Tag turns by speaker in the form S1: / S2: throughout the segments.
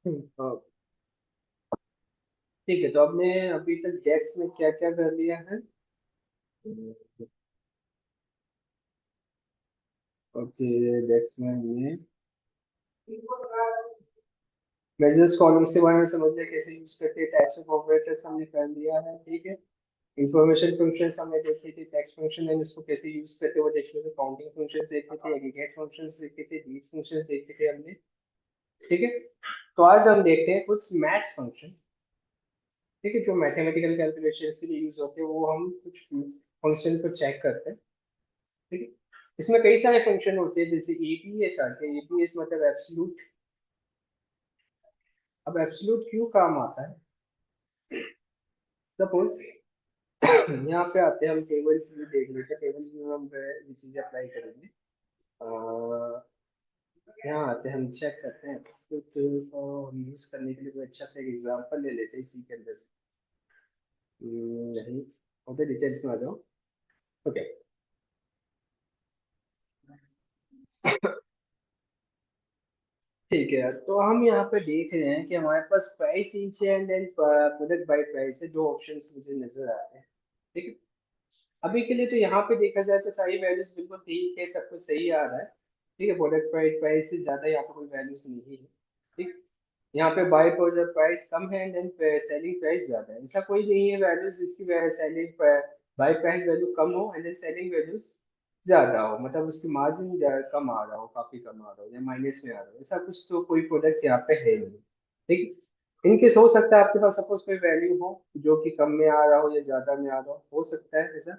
S1: हाँ, ठीक है। तो आपने अभी तक डेस्क में क्या क्या कर लिया है? ओके, डेस्क में हमने मेजर्स कॉलम्स के बारे में समझ लिया, कैसे यूज करते हैं, टाइप्स ऑफ ऑपरेटर्स हमने कर लिया है, ठीक है। इंफॉर्मेशन फंक्शंस हमने देखे थे, टेक्स्ट फंक्शन है उसको कैसे यूज करते हैं वो देखे थे, काउंटिंग फंक्शंस देखे थे, एग्रीगेट फंक्शंस देखे थे, रीड फंक्शंस देखे थे हमने, ठीक है। तो आज हम देखते हैं कुछ मैथ फंक्शन, ठीक है, जो मैथमेटिकल कैलकुलेशंस के लिए यूज होते हैं, वो हम कुछ फंक्शन को चेक करते हैं, ठीक है। इसमें कई सारे फंक्शन होते हैं, जैसे एपीएस आते हैं। एपीएस मतलब एब्सोल्यूट। अब एब्सोल्यूट क्यों काम आता है? सपोज यहाँ पे आते हैं, हम टेबल्स भी देख लेते हैं, टेबल्स में हम ये चीजें अप्लाई करेंगे। यहाँ आते हैं, हम चेक करते हैं एब्सोल्यूट को हम यूज करने के लिए कोई अच्छा सा एग्जांपल ले लेते हैं इसी के अंदर से। नहीं, ओके, डिटेल्स में आ जाओ। ओके, ठीक है। तो हम यहाँ पे देख रहे हैं कि हमारे पास प्राइस इंच है and then product by price है, दो ऑप्शंस मुझे नजर आ रहे हैं, ठीक है। अभी के लिए तो यहाँ पे देखा जाए तो सारी वैल्यूज बिल्कुल ठीक है, सब कुछ सही आ रहा है, ठीक है। प्रोडक्ट प्राइस प्राइस से ज्यादा यहाँ पे कोई वैल्यूज नहीं है, ठीक। यहाँ पे बाय प्रोडक्ट प्राइस कम है एंड देन सेलिंग प्राइस ज्यादा है। ऐसा कोई नहीं है वैल्यूज जिसकी सेलिंग बाय प्राइस वैल्यू कम हो एंड देन सेलिंग वैल्यूज ज्यादा हो, मतलब उसकी मार्जिन कम आ रहा हो, काफी कम आ रहा हो या माइनस में आ रहा हो, ऐसा कुछ तो कोई प्रोडक्ट यहाँ पे है नहीं, ठीक। इनकेस हो सकता है आपके पास सपोज कोई वैल्यू हो जो कि कम में आ रहा हो या ज्यादा में आ रहा हो सकता है ऐसा।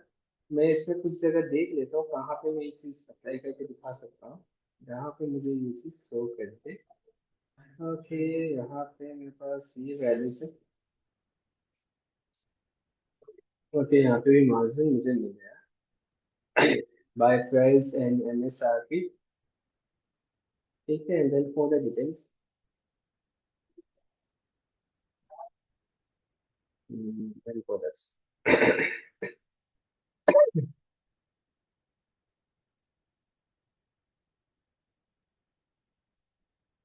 S1: मैं इसमें कुछ जगह देख लेता हूँ कहाँ पे मैं ये चीज अप्लाई करके दिखा सकता हूँ, जहाँ पे मुझे ये चीज शो कर दे। ओके, यहाँ पे मेरे पास ये वैल्यूज है। ओके, यहाँ पे भी मार्जिन मुझे मिल गया बाय प्राइस एंड एमएसआरपी, ठीक है। And then for the details, then for that's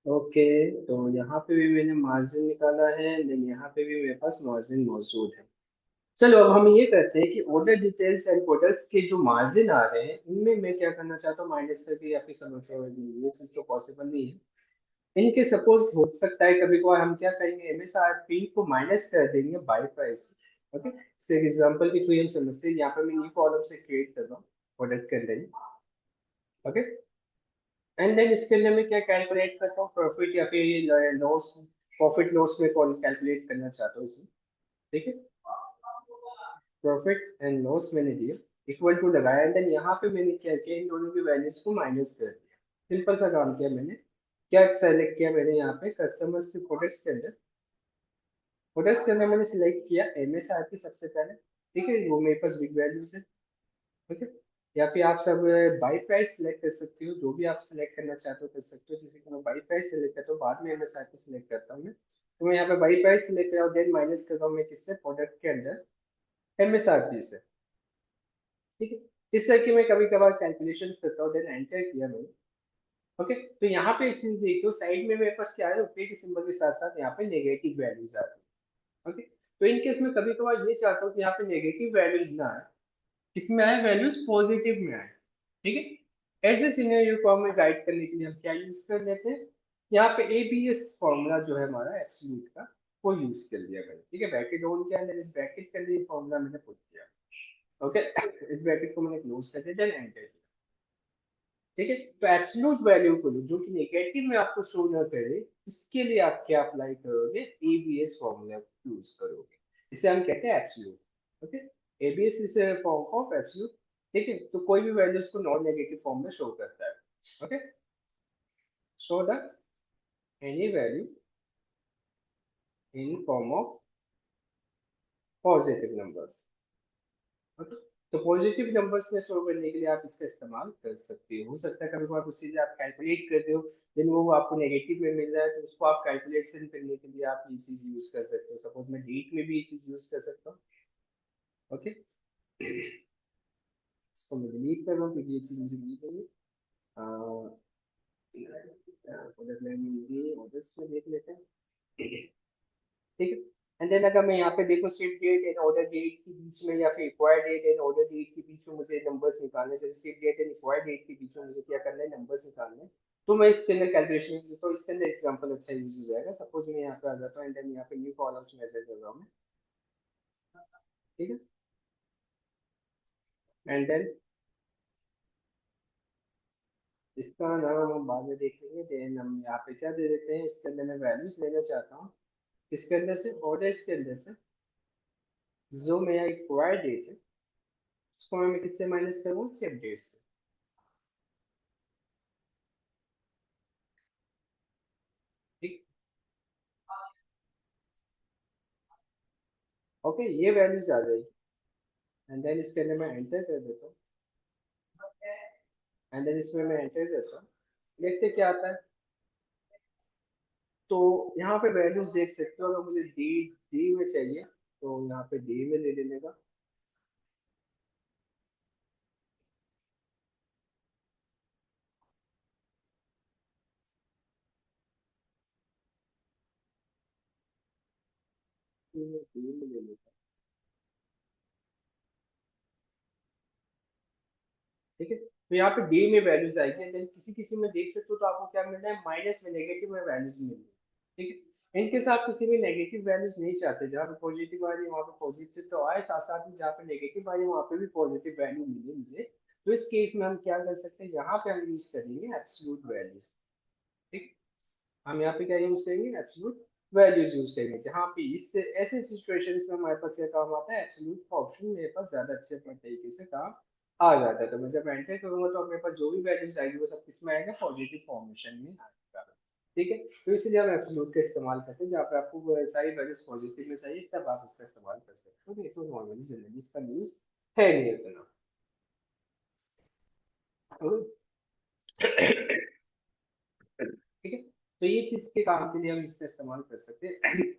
S1: okay. तो यहाँ पे भी मैंने मार्जिन निकाला है, देन यहाँ पे भी मेरे पास मार्जिन मौजूद है। चलो अब हम ये करते हैं कि ऑर्डर डिटेल्स एंड ऑर्डर्स के जो मार्जिन आ रहे हैं इनमें मैं क्या करना चाहता हूँ, माइनस करके, या फिर समझो ये चीज तो पॉसिबल नहीं है। इनके सपोज हो सकता है कभी कभार हम क्या करेंगे, एमएसआरपी को माइनस कर देंगे बाय प्राइस, ओके। से एग्जांपल के थ्रू हम समझते हैं, यहाँ पे मैं न्यू कॉलम से क्रिएट कर रहा हूँ प्रोडक्ट के अंदर ही, ओके। एंड देन इसके लिए मैं क्या कैलकुलेट करता हूँ, प्रॉफिट या फिर ये लॉस, प्रॉफिट लॉस में कैलकुलेट करना चाहता हूँ इसमें, ठीक है। प्रॉफिट एंड लॉस मैंने दिया, इक्वल टू लगाया एंड देन यहाँ पे मैंने क्या किया, इन दोनों की वैल्यूज को माइनस कर दिया। सिंपल सा काम किया मैंने। क्या सेलेक्ट किया मैंने यहाँ पे कस्टमर से प्रोडक्ट्स के अंदर, प्रोडक्ट्स के अंदर मैंने सिलेक्ट किया एमएसआरपी सबसे पहले, ठीक है, वो मेरे पास बिग वैल्यूज है, ठीक है। या फिर आप सब बाई प्राइस सिलेक्ट कर सकते हो, जो भी आप सिलेक्ट करना चाहते हो कर सकते हो। जैसे कि मैं बाई प्राइस सिलेक्ट करता हूँ, बाद में एमएसआरपी सिलेक्ट करता हूँ मैं, तो मैं यहाँ पे बाई प्राइस सिलेक्ट कर रहा हूँ, देन माइनस कर रहा हूँ मैं किससे, प्रोडक्ट के अंदर एमएसआरपी से, ठीक है। इस तरह की मैं कभी कभार कैलकुलेशन करता हूँ, देन एंटर किया मैंने, ओके। तो यहाँ पे एक चीज देखियो, साइड में मेरे पास क्या है, रुपए के सिंबल के साथ साथ यहाँ पे नेगेटिव वैल्यूज आ रही है, ओके। तो इन केस में कभी कभार ये चाहता हूँ कि यहाँ पे नेगेटिव वैल्यूज ना आए, किसमें आए, वैल्यूज पॉजिटिव में आए, ठीक है। ऐसे सिनेरियो को हमें गाइड करने के लिए हम क्या यूज कर लेते हैं, यहाँ पे एबीएस फॉर्मूला जो है हमारा एब्सोल्यूट का, वो यूज कर लिया मैंने, ठीक है। ब्रैकेट ऑन किया, मैंने इस ब्रैकेट के लिए फॉर्मूला मैंने पुट किया, ओके। इस ब्रैकेट को मैंने क्लोज कर दिया, देन एंटर किया, ठीक है। तो एब्सोल्यूट वैल्यू को लो जो कि नेगेटिव में आपको शो न करे, इसके लिए आप क्या अप्लाई करोगे, एबीएस फॉर्मूला यूज करोगे। इसे हम कहते हैं absolute, okay. ABS is form of absolute, ठीक है। तो कोई भी वैल्यूज को नॉन नेगेटिव फॉर्म में शो करता है, okay. Show the any value in form of positive numbers, okay. तो पॉजिटिव नंबर्स में शो करने के लिए आप इसका इस्तेमाल कर सकते हो सकता है कभी कभार कुछ चीजें आप कैलकुलेट करते हो, लेकिन वो आपको नेगेटिव में मिल रहा है, तो उसको आप कैलकुलेशन करने के लिए आप ये चीज यूज कर सकते हो। सपोज मैं डेट में भी ये चीज यूज कर सकता हूँ, ओके। इसको मैं डिलीट कर रहा हूँ क्योंकि ये चीज मुझे मिल गई है। प्रोडक्ट नेम ये ऑर्डर्स में देख लेते हैं, ठीक है। एंड देन अगर मैं यहाँ पे देखो shift date and order date के बीच में या फिर acquired date and order date के बीच में मुझे नंबर्स निकालने, जैसे shift date and acquired date के बीच में मुझे क्या करना है, नंबर्स निकालने हैं। तो मैं इसके अंदर कैलकुलेशन, तो इसके अंदर एग्जांपल अच्छा यूज हो जाएगा। सपोज मैं यहाँ पे आ जाता हूँ एंड देन यहाँ पे न्यू कॉलम्स मैसेज कर रहा हूँ मैं। ठीक है। एंड देन इसका नाम हम बाद में देखेंगे। देन हम यहाँ पे क्या दे देते हैं, इसके अंदर मैं वैल्यूज लेना चाहता हूँ। इसके अंदर से ऑर्डर के अंदर से जो मेरा एक्वायर्ड डेट है उसको मैं किससे माइनस करूँ, शिफ्ट डेट से। ठीक। ओके, ये वैल्यूज आ जाएगी। एंड देन इसके अंदर मैं एंटर कर देता हूँ। एंड देन इसमें मैं एंटर करता हूँ, देखते क्या आता है। तो यहाँ पे वैल्यूज देख सकते हो। अगर मुझे डी डी में चाहिए तो यहाँ पे डी में ले लेने का। डी में ले लेता। ठीक है। तो यहाँ पे डी में वैल्यूज आएगी। देन किसी किसी में देख सकते हो तो आपको क्या मिल रहा है, माइनस में, नेगेटिव में वैल्यूज मिल रही है। ठीक है। इनकेस आप किसी में नेगेटिव वैल्यूज नहीं चाहते, जहाँ पे पॉजिटिव आ रही है वहाँ पे पॉजिटिव तो आए, साथ साथ में जहाँ पे नेगेटिव आ रही है वहाँ पे भी पॉजिटिव वैल्यू मिले मुझे। तो इस केस में हम क्या कर सकते हैं, यहाँ पे हम यूज करेंगे एब्सोल्यूट वैल्यूज। ठीक। हम यहाँ पे क्या यूज करेंगे, एब्सोल्यूट वैल्यूज यूज करेंगे। जहाँ पे इस ऐसे सिचुएशंस में हमारे पास क्या काम आता है, एब्सोल्यूट का ऑप्शन मेरे पास ज्यादा अच्छे तरीके से काम आ जाता है। तो मैं जब एंटर करूंगा तो मेरे पास जो भी वैल्यूज आएगी वो सब किसमें आएगा, पॉजिटिव फॉर्मेशन में आएगा। ठीक है। तो इसलिए हम एब्सोल्यूट का इस्तेमाल करते हैं। जहाँ पे आपको सारी वैल्यूज पॉजिटिव में चाहिए तब आप इसका इस्तेमाल कर सकते हो। नहीं तो नॉर्मली जनरली इसका यूज है नहीं उतना। ठीक है। तो ये चीज के काम के लिए हम इसका इस्तेमाल कर सकते हैं।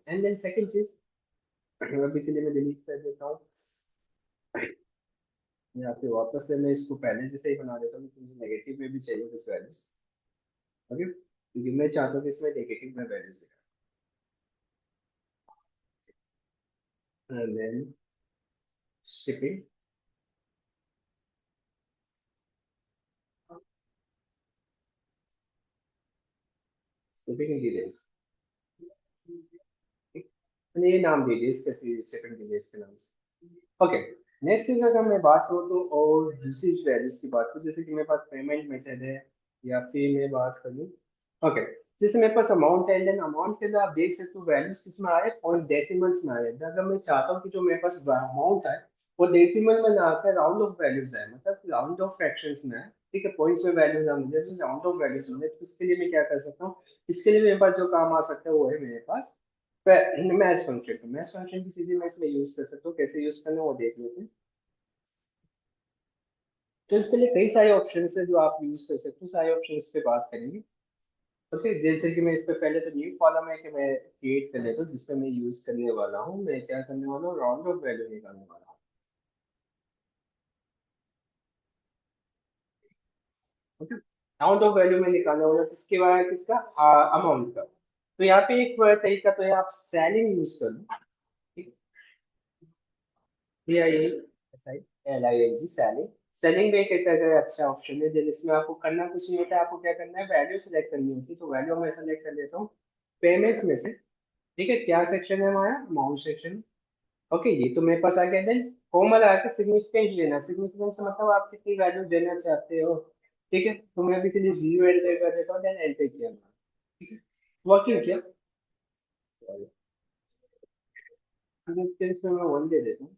S1: एंड देन सेकंड चीज, अभी के लिए मैं डिलीट कर देता हूँ। यहाँ पे वापस से मैं इसको पहले जैसे ही बना देता हूँ, मुझे नेगेटिव में भी चाहिए कुछ वैल्यूज। ओके, क्योंकि मैं चाहता हूँ कि इसमें नेगेटिव में वैल्यूज दिखाएं। And then shipping, shipping details. मैंने ये नाम दे दिया इसके, शिपिंग डिटेल्स के नाम से। ओके। नेक्स्ट थिंग अगर मैं बात करूँ तो और यूसेज वैल्यूज की बात करूँ, जैसे कि मेरे पास पेमेंट मेथड है या फिर मैं बात करूँ। ओके। जैसे मेरे पास अमाउंट है, देन अमाउंट के अंदर आप देख सकते हो वैल्यूज किस में आ रहे हैं, और डेसिमल्स में आ रहे हैं। अगर मैं चाहता हूँ कि जो मेरे पास अमाउंट है वो डेसिमल में ना आकर राउंड ऑफ वैल्यूज आए, मतलब राउंड ऑफ फ्रैक्शंस में है। ठीक है, पॉइंट्स में वैल्यूज ना मुझे राउंड ऑफ वैल्यूज मिले, तो इसके लिए मैं क्या कर सकता हूँ, इसके लिए मेरे पास जो काम आ सकता है वो है मेरे पास मैच फंक्शन। मैच फंक्शन की चीजें मैं इसमें यूज कर सकता हूँ, कैसे यूज करना है वो देख लेते हैं। तो इसके लिए कई सारे ऑप्शन है जो आप यूज कर सकते हो, सारे ऑप्शन पे बात करेंगे। ओके, जैसे कि मैं इस पे पहले तो न्यू कॉलम है कि मैं क्रिएट कर लेता हूँ जिसपे मैं यूज करने वाला हूँ। मैं क्या करने वाला हूँ, राउंड ऑफ वैल्यू निकालने वाला हूँ। ओके, राउंड ऑफ वैल्यू में निकालने वाला हूँ। किसके बाद, किसका, अमाउंट का। तो यहाँ पे एक तरीका तो है, आप सेलिंग यूज कर लो। ठीक है, SILING सेलिंग। सेलिंग में एक तरह का अच्छा ऑप्शन है जिसमें आपको करना कुछ नहीं होता है, आपको क्या करना है, वैल्यू सेलेक्ट करनी होती है। तो वैल्यू मैं सेलेक्ट कर लेता हूँ पेमेंट्स में से। ठीक है, क्या सेक्शन है हमारा, अमाउंट सेक्शन। ओके, ये तो मेरे पास आ गया। देन फॉर्मूला आके सिग्निफिकेंस लेना। सिग्निफिकेंस मतलब आप कितनी वैल्यू देना चाहते हो। ठीक है, तो मैं अभी के लिए 0 एंटर कर देता हूँ, देन एंटर किया। ठीक है, वर्किंग किया। सिग्निफिकेंस में मैं 1 दे देता हूँ।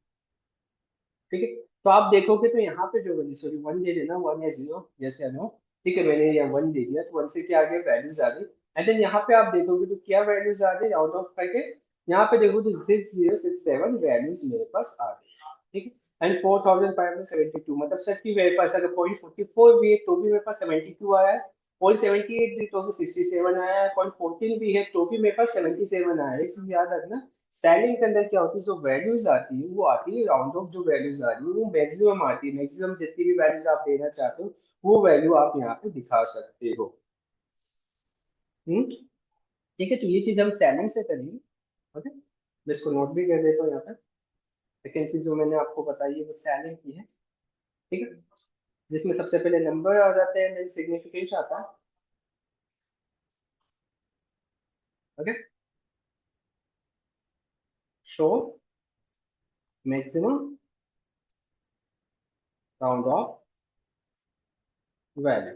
S1: ठीक है, तो आप देखोगे तो यहाँ पे जो, सॉरी 1 दे देना, 1 या 0 जैसे नो। ठीक है, मैंने यहाँ 1 दे दिया तो 1 से क्या आ गया, वैल्यूज आ गई। एंड देन यहाँ पे आप देखोगे तो क्या वैल्यूज आ गई, आउट ऑफ करके यहाँ पे देखो तो 6067 वैल्यूज मेरे पास आ गई। ठीक है, एंड 4572 मतलब सर की मेरे पास अगर 0.44 भी है तो भी मेरे पास 72 आया है। 0.78 भी तो भी 67 आया है। 0.14 भी है तो भी मेरे पास 77 आया है। एक चीज याद रखना, स्टाइलिंग के अंदर क्या होती है, जो वैल्यूज आती है वो आती है राउंड ऑफ। जो वैल्यूज आ रही है वो मैक्सिमम आती है। मैक्सिमम जितनी भी वैल्यूज आप देना चाहते हो वो वैल्यू आप यहाँ पे दिखा सकते हो। हम्म। ठीक है, तो ये चीज हम सैलिंग से करेंगे। ओके, मैं इसको नोट भी कर देता हूँ यहाँ पर। सेकेंड चीज जो मैंने आपको बताई है वो सैलिंग की है। ठीक है, जिसमें सबसे पहले नंबर आ जाते हैं, सिग्निफिकेंस आता है। Okay, show maximum round of value.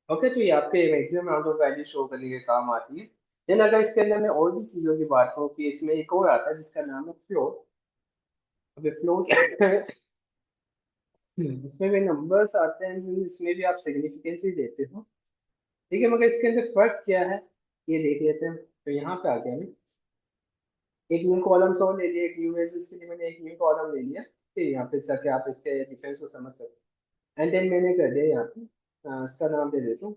S1: Okay, तो ये आपके maximum round of value show करने के काम आती है। देन अगर इसके अंदर मैं और भी चीजों की बात करूँ कि इसमें एक और आता है जिसका नाम है फ्लोट। अभी फ्लोट इसमें भी नंबर्स आते हैं, इसमें भी आप सिग्निफिकेंस ही देते हो। ठीक है, मगर इसके अंदर फर्क क्या है ये देख लेते हैं। तो यहाँ पे आ गया मैं, एक न्यू कॉलम और ले लिया, एक न्यू बेसिस के लिए मैंने एक न्यू कॉलम ले लिया। फिर यहाँ पे जाके आप इसके डिफरेंस को समझ सकते हैं। एंड देन मैंने कर दिया यहाँ पे, इसका नाम दे देता हूँ।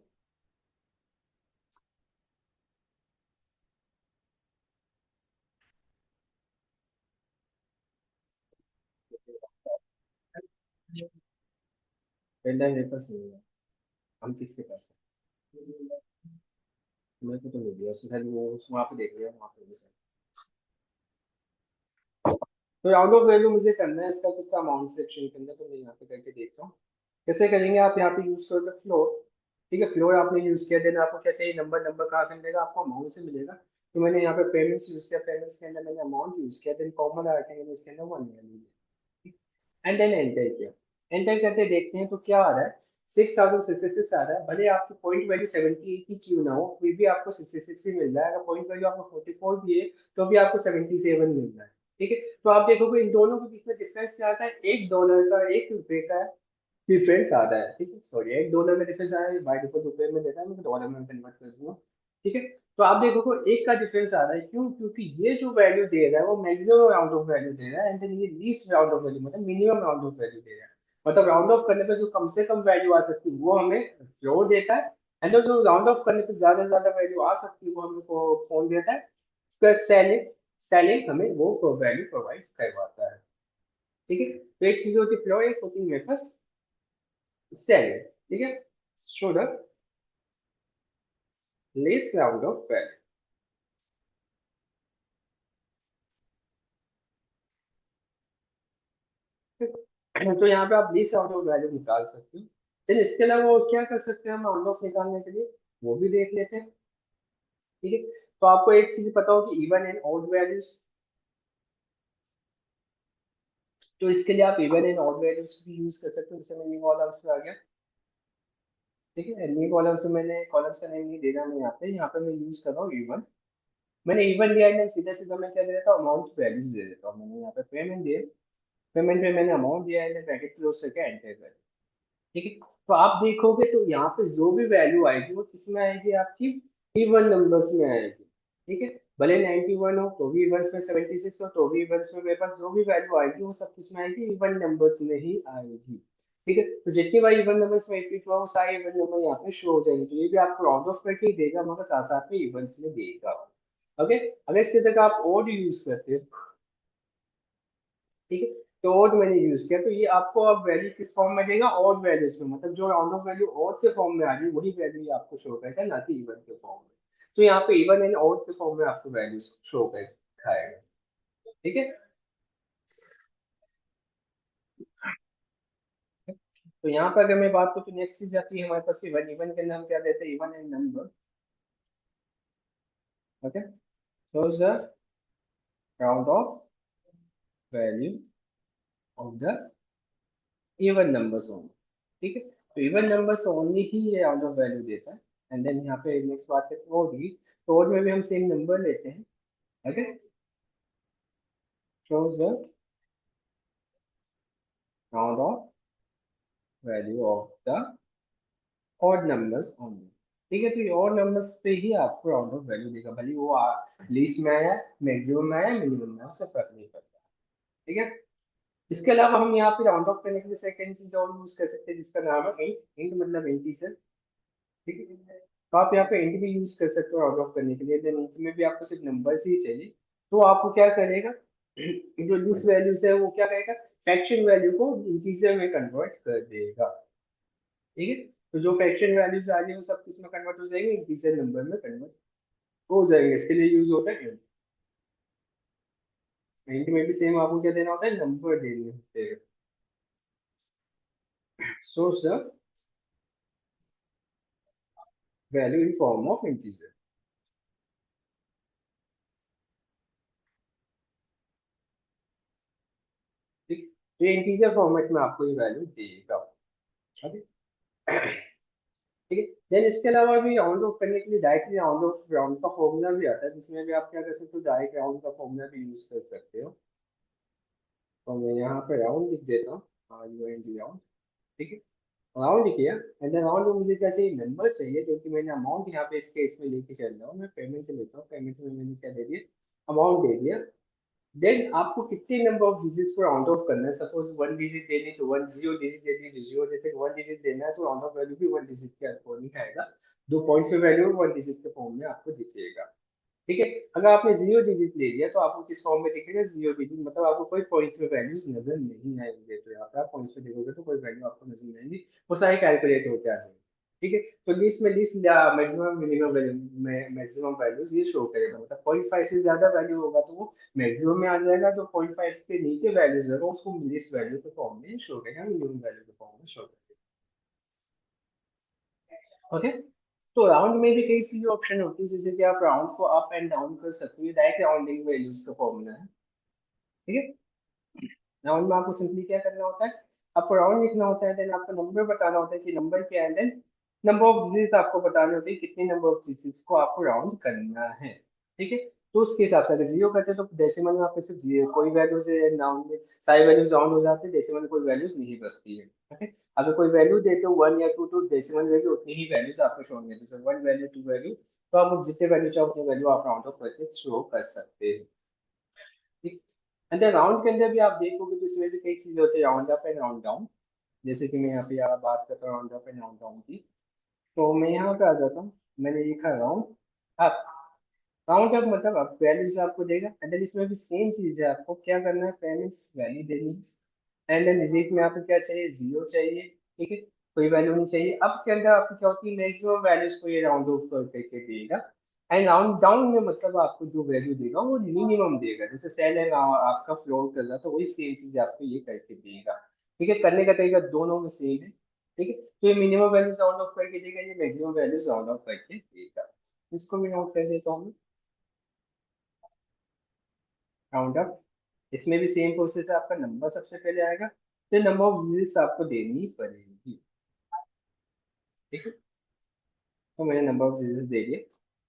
S1: पहला मेरे पास नहीं है, हम किसके पास है? मेरे को तो नहीं दिया उसने, शायद वो वहाँ पे देख लिया, वहाँ पे भी सर। तो राउंड ऑफ वैल्यू मुझे करना है इसका किसका अमाउंट सेक्शन के अंदर, तो मैं यहाँ पे करके देखता हूँ कैसे करेंगे। आप यहाँ पे यूज करोगे फ्लोर। ठीक है, फ्लोर आपने यूज किया, देन आपको क्या चाहिए, नंबर। नंबर कहाँ से मिलेगा, आपको अमाउंट से मिलेगा। तो मैंने यहाँ पे पेमेंट्स यूज किया, पेमेंट्स के अंदर मैंने अमाउंट यूज किया, देन कॉमन आके मैंने इसके अंदर 1 एंड देन एंटर किया। एंटर करके देखते हैं तो क्या आ रहा है, 6066 आ रहा है। भले आपकी पॉइंट वैल्यू 78 की क्यों ना हो, फिर भी आपको 66 ही मिल रहा है। अगर पॉइंट वैल्यू आपको 44 भी है तो भी आपको 77 मिल रहा है। ठीक है, तो आप देखोगे इन दोनों के बीच में डिफरेंस क्या आता है, $1 का, ₹1 का डिफरेंस आता है। ठीक है, सॉरी, $1 में डिफरेंस आया है, बाय डिफॉल्ट रुपए में देता है, मैं डॉलर में कन्वर्ट कर दूंगा। ठीक है, तो आप देखो एक का डिफरेंस आ रहा है, क्यों, क्योंकि ये जो वैल्यू दे रहा है वो मैक्सिमम राउंड ऑफ वैल्यू दे रहा है, एंड देन ये लीस्ट राउंड ऑफ वैल्यू मतलब मिनिमम राउंड ऑफ वैल्यू दे रहा है। मतलब राउंड ऑफ करने पे जो कम से कम वैल्यू आ सकती है वो हमें फ्लोर देता है, एंड जो राउंड ऑफ करने पे ज्यादा से ज्यादा वैल्यू आ सकती है वो हमें कौन देता है, सेलिंग। सेलिंग हमें वो वैल्यू प्रोवाइड करवाता है। ठीक है, तो एक चीज होती है फ्लोर, एक होती है मेरे पास सेलिंग। ठीक है, show the least round of value। तो यहाँ पे आप लीस्ट आउट ऑफ वैल्यू निकाल सकते हो। लेकिन इसके अलावा वो क्या कर सकते हैं हम आउट ऑफ निकालने के लिए, वो भी देख लेते हैं। ठीक है, तो आपको एक चीज पता हो कि इवन एंड ऑड वैल्यूज, तो इसके लिए आप इवन एंड ऑड वैल्यूज भी यूज कर सकते हो। जैसे मैं न्यू कॉलम्स पे आ गया। ठीक है, न्यू कॉलम्स में मैंने कॉलम्स का नेम नहीं देना, मैं यहाँ पे मैं यूज कर रहा हूँ इवन। मैंने इवन दिया है, सीधा सीधा मैं क्या दे देता हूँ, अमाउंट वैल्यूज दे देता हूँ। मैंने यहाँ पे पेमेंट दिया, पेमेंट पे मैंने अमाउंट दिया है, ब्रैकेट क्लोज करके एंटर कर। ठीक है, तो आप देखोगे तो यहाँ पे जो भी वैल्यू आएगी वो किसमें आएगी, आपकी इवन नंबर्स में आएगी। ठीक है, भले 91 हो तो भी इवन्स में, 76 हो तो भी इवन्स में, मेरे पास जो भी वैल्यू आएगी वो सब किसमें आएगी, इवन नंबर्स में ही आएगी। ठीक है, तो जितनी बार इवन नंबर्स में रिपीट हुआ वो सारे इवन नंबर यहाँ पे शो हो जाएंगे। तो ये भी आपको राउंड ऑफ करके ही देगा, मगर साथ साथ में इवन्स में देगा। ओके, अगर इसकी जगह आप ओड यूज करते हो, ठीक है, तो ओड मैंने यूज किया, तो ये आपको अब वैल्यू किस फॉर्म में देगा, ओड वैल्यूज में, मतलब जो राउंड ऑफ वैल्यू ओड के फॉर्म में आ रही है वही वैल्यू आपको शो करेगा, ना कि इवन के फॉर्म में। तो यहाँ पे इवन एंड ओड के फॉर्म में आपको वैल्यूज शो करेगा। ठीक है, तो यहाँ पर अगर मैं बात करूँ तो नेक्स्ट चीज आती है हमारे पास इवन। इवन के अंदर हम क्या देते हैं, even and number. Okay, so the round of value of the even numbers only। ठीक है, तो इवन नंबर्स ओनली ही ये राउंड ऑफ वैल्यू देता है। एंड देन यहाँ पे नेक्स्ट बात है ओड की, तो ओड में भी हम सेम नंबर लेते हैं। Okay, shows the round of value of the odd numbers only। ठीक है, तो ये odd numbers पे ही आपको राउंड ऑफ वैल्यू देगा, भले वो लिस्ट में आया, मैक्सिमम में आया, मिनिमम में आया, उससे फर्क नहीं पड़ता। ठीक है, इसके अलावा हम यहाँ पे राउंड ऑफ करने के लिए सेकंड चीज और यूज कर सकते हैं जिसका नाम है इंट। इंट मतलब इंटीजर। ठीक है, तो आप यहाँ पे इंट भी यूज कर सकते हो राउंड ऑफ करने के लिए। देन इंट में भी आपको सिर्फ नंबर्स ही चाहिए, तो आपको क्या करेगा, जो लिस्ट वैल्यूज है वो क्या करेगा, फ्रैक्शन वैल्यू को इंटीजर में कन्वर्ट कर देगा। ठीक है, तो जो फ्रैक्शन वैल्यूज आ रही है वो सब किस में कन्वर्ट हो जाएंगे, इंटीजर नंबर में कन्वर्ट हो जाएंगे, इसके लिए यूज होता है। इंट में भी सेम आपको क्या देना होता है, नंबर देने होते हैं। Source the value in form of integer. ठीक, तो ये इंटीजर फॉर्मेट में आपको ये वैल्यू देगा। ओके, ठीक है। देन इसके अलावा भी राउंड ऑफ करने के लिए डायरेक्टली राउंड का फॉर्मूला भी आता है, जिसमें भी आप क्या कर सकते हो, डायरेक्ट राउंड का फॉर्मूला भी यूज कर सकते हो। तो मैं यहाँ पे राउंड लिख देता हूँ, राउंड। ठीक है, राउंड किया एंड देन राउंड में मुझे क्या चाहिए, नंबर चाहिए, क्योंकि मैंने अमाउंट यहाँ पे इस केस में लेके चल रहा हूँ। मैं पेमेंट लेता हूँ, पेमेंट में मैंने क्या दे दिया, अमाउंट दे दिया। देन आपको कितने नंबर ऑफ डिजिट को राउंड ऑफ करना है। सपोज वन डिजिट देनी तो वन, जीरो डिजिट देनी तो जीरो, जैसे वन डिजिट देना है तो राउंड ऑफ वैल्यू भी वन डिजिट के अकॉर्डिंग आएगा। दो पॉइंट्स पे वैल्यू वन डिजिट के फॉर्म में आपको दिखेगा। ठीक है, अगर आपने जीरो डिजिट ले लिया तो आपको किस फॉर्म में दिखेगा, जीरो डिजिट, मतलब आपको कोई पॉइंट्स में वैल्यूज नजर नहीं आएंगे। तो यहाँ पे आप पॉइंट्स पे देखोगे तो कोई वैल्यू आपको नजर नहीं आएंगी, वो सारे कैलकुलेट होते आ जाएंगे। ठीक है, तो लिस्ट में लिस्ट या maximum minimum value, maximum values ये शो करेगा, मतलब 0.5 से ज्यादा वैल्यू होगा तो वो मैक्सिमम में आ जाएगा, जो 0.5 के नीचे वैल्यूज होगा उसको लिस्ट वैल्यू के फॉर्म में शो करेगा, मिनिमम वैल्यू के फॉर्म में शो करेगा। ओके, तो राउंड में भी कई सारी ऑप्शन होती है, जैसे कि आप राउंड को अप एंड डाउन कर सकते हो, डायरेक्ट राउंडिंग वैल्यूज का फॉर्मूला है। ठीक है, राउंड में आपको सिंपली क्या करना होता है, आपको राउंड लिखना होता है, देन आपको नंबर बताना होता है कि नंबर क्या है, देन नंबर ऑफ डिजिट्स आपको बताने होते हैं, कितने नंबर ऑफ डिजिट्स को आपको राउंड करना है। ठीक है, तो उसके हिसाब से अगर जीरो करते हैं तो डेसिमल में आपके सिर्फ जीरो, कोई वैल्यू से राउंड में सारी वैल्यूज राउंड हो जाते हैं, डेसिमल में कोई वैल्यूज नहीं बचती है। ओके, अगर कोई वैल्यू देते हो वन या टू, तो डेसिमल वैल्यू उतनी ही वैल्यूज आपको शो होंगे, जैसे वन वैल्यू, टू वैल्यू, तो आप जितने वैल्यू चाहो उतने वैल्यू आप राउंड ऑफ करके शो कर सकते हैं। ठीक, एंड राउंड के अंदर भी आप देखोगे तो इसमें भी कई चीजें होती है, round up and round down. जैसे कि मैं यहाँ पे यार बात करता हूँ round up and round down की, तो मैं यहाँ पे आ जाता हूँ, मैंने लिखा राउंड अप। राउंड अप मतलब आप वैल्यूज आपको देगा, एंड देन इसमें भी सेम चीज है, आपको क्या करना है, पेरेंट्स वैल्यू देनी है, एंड देन डिजिट में आपको क्या चाहिए, जीरो चाहिए। ठीक है, कोई वैल्यू नहीं चाहिए। अब के अंदर आपको क्या होती है, मैक्सिमम वैल्यूज को ये राउंड ऑफ करके देगा, एंड राउंड डाउन में मतलब आपको जो वैल्यू देगा वो मिनिमम देगा, जैसे सेल है आपका फ्लोट कर रहा था, वही सेम चीज आपको ये करके देगा। ठीक है, करने का तरीका दोनों में सेम है। ठीक है, तो ये मिनिमम वैल्यूज राउंड ऑफ करके देगा, ये मैक्सिमम वैल्यूज राउंड ऑफ करके देगा। इसको भी नोट कर देता हूँ, राउंड अप। इसमें भी सेम प्रोसेस है, आपका नंबर सबसे पहले आएगा, तो नंबर ऑफ डिजिट्स आपको देनी पड़ेगी। ठीक है, तो मैंने नंबर ऑफ डिजिट्स दे दिए।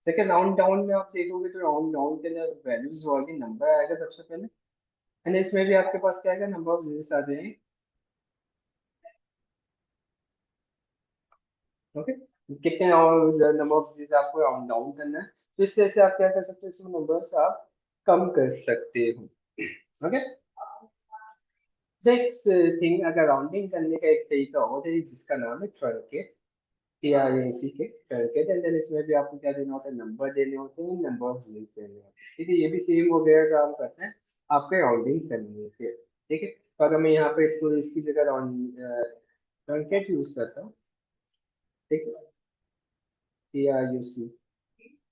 S1: सेकंड राउंड डाउन में आप देखोगे तो राउंड डाउन के अंदर वैल्यूज वाली नंबर आएगा सबसे पहले, एंड इसमें भी आपके पास क्या आएगा, नंबर ऑफ डिजिट्स आ जाएंगे। ओके, कितने नंबर ऑफ डिजिट्स आपको राउंड डाउन करना है, तो इस तरह से आप क्या कर सकते हो, इसमें नंबर्स आप कम कर सकते हो। ओके, नेक्स्ट थिंग, अगर राउंडिंग करने का एक तरीका और है जिसका नाम है ट्रंकेट, टीआरएसी के ट्रंकेट, एंड देन इसमें भी आपको क्या देना होता है, नंबर देने होते हैं, नंबर ऑफ डिजिट्स देने होते हैं। ठीक है, ये भी सेम वगैरह काम करता है आपके राउंडिंग करने के। ठीक है, तो अगर मैं यहाँ पे इसको इसकी जगह राउंड ट्रंकेट यूज करता हूँ, ठीक है, टीआरयूसी,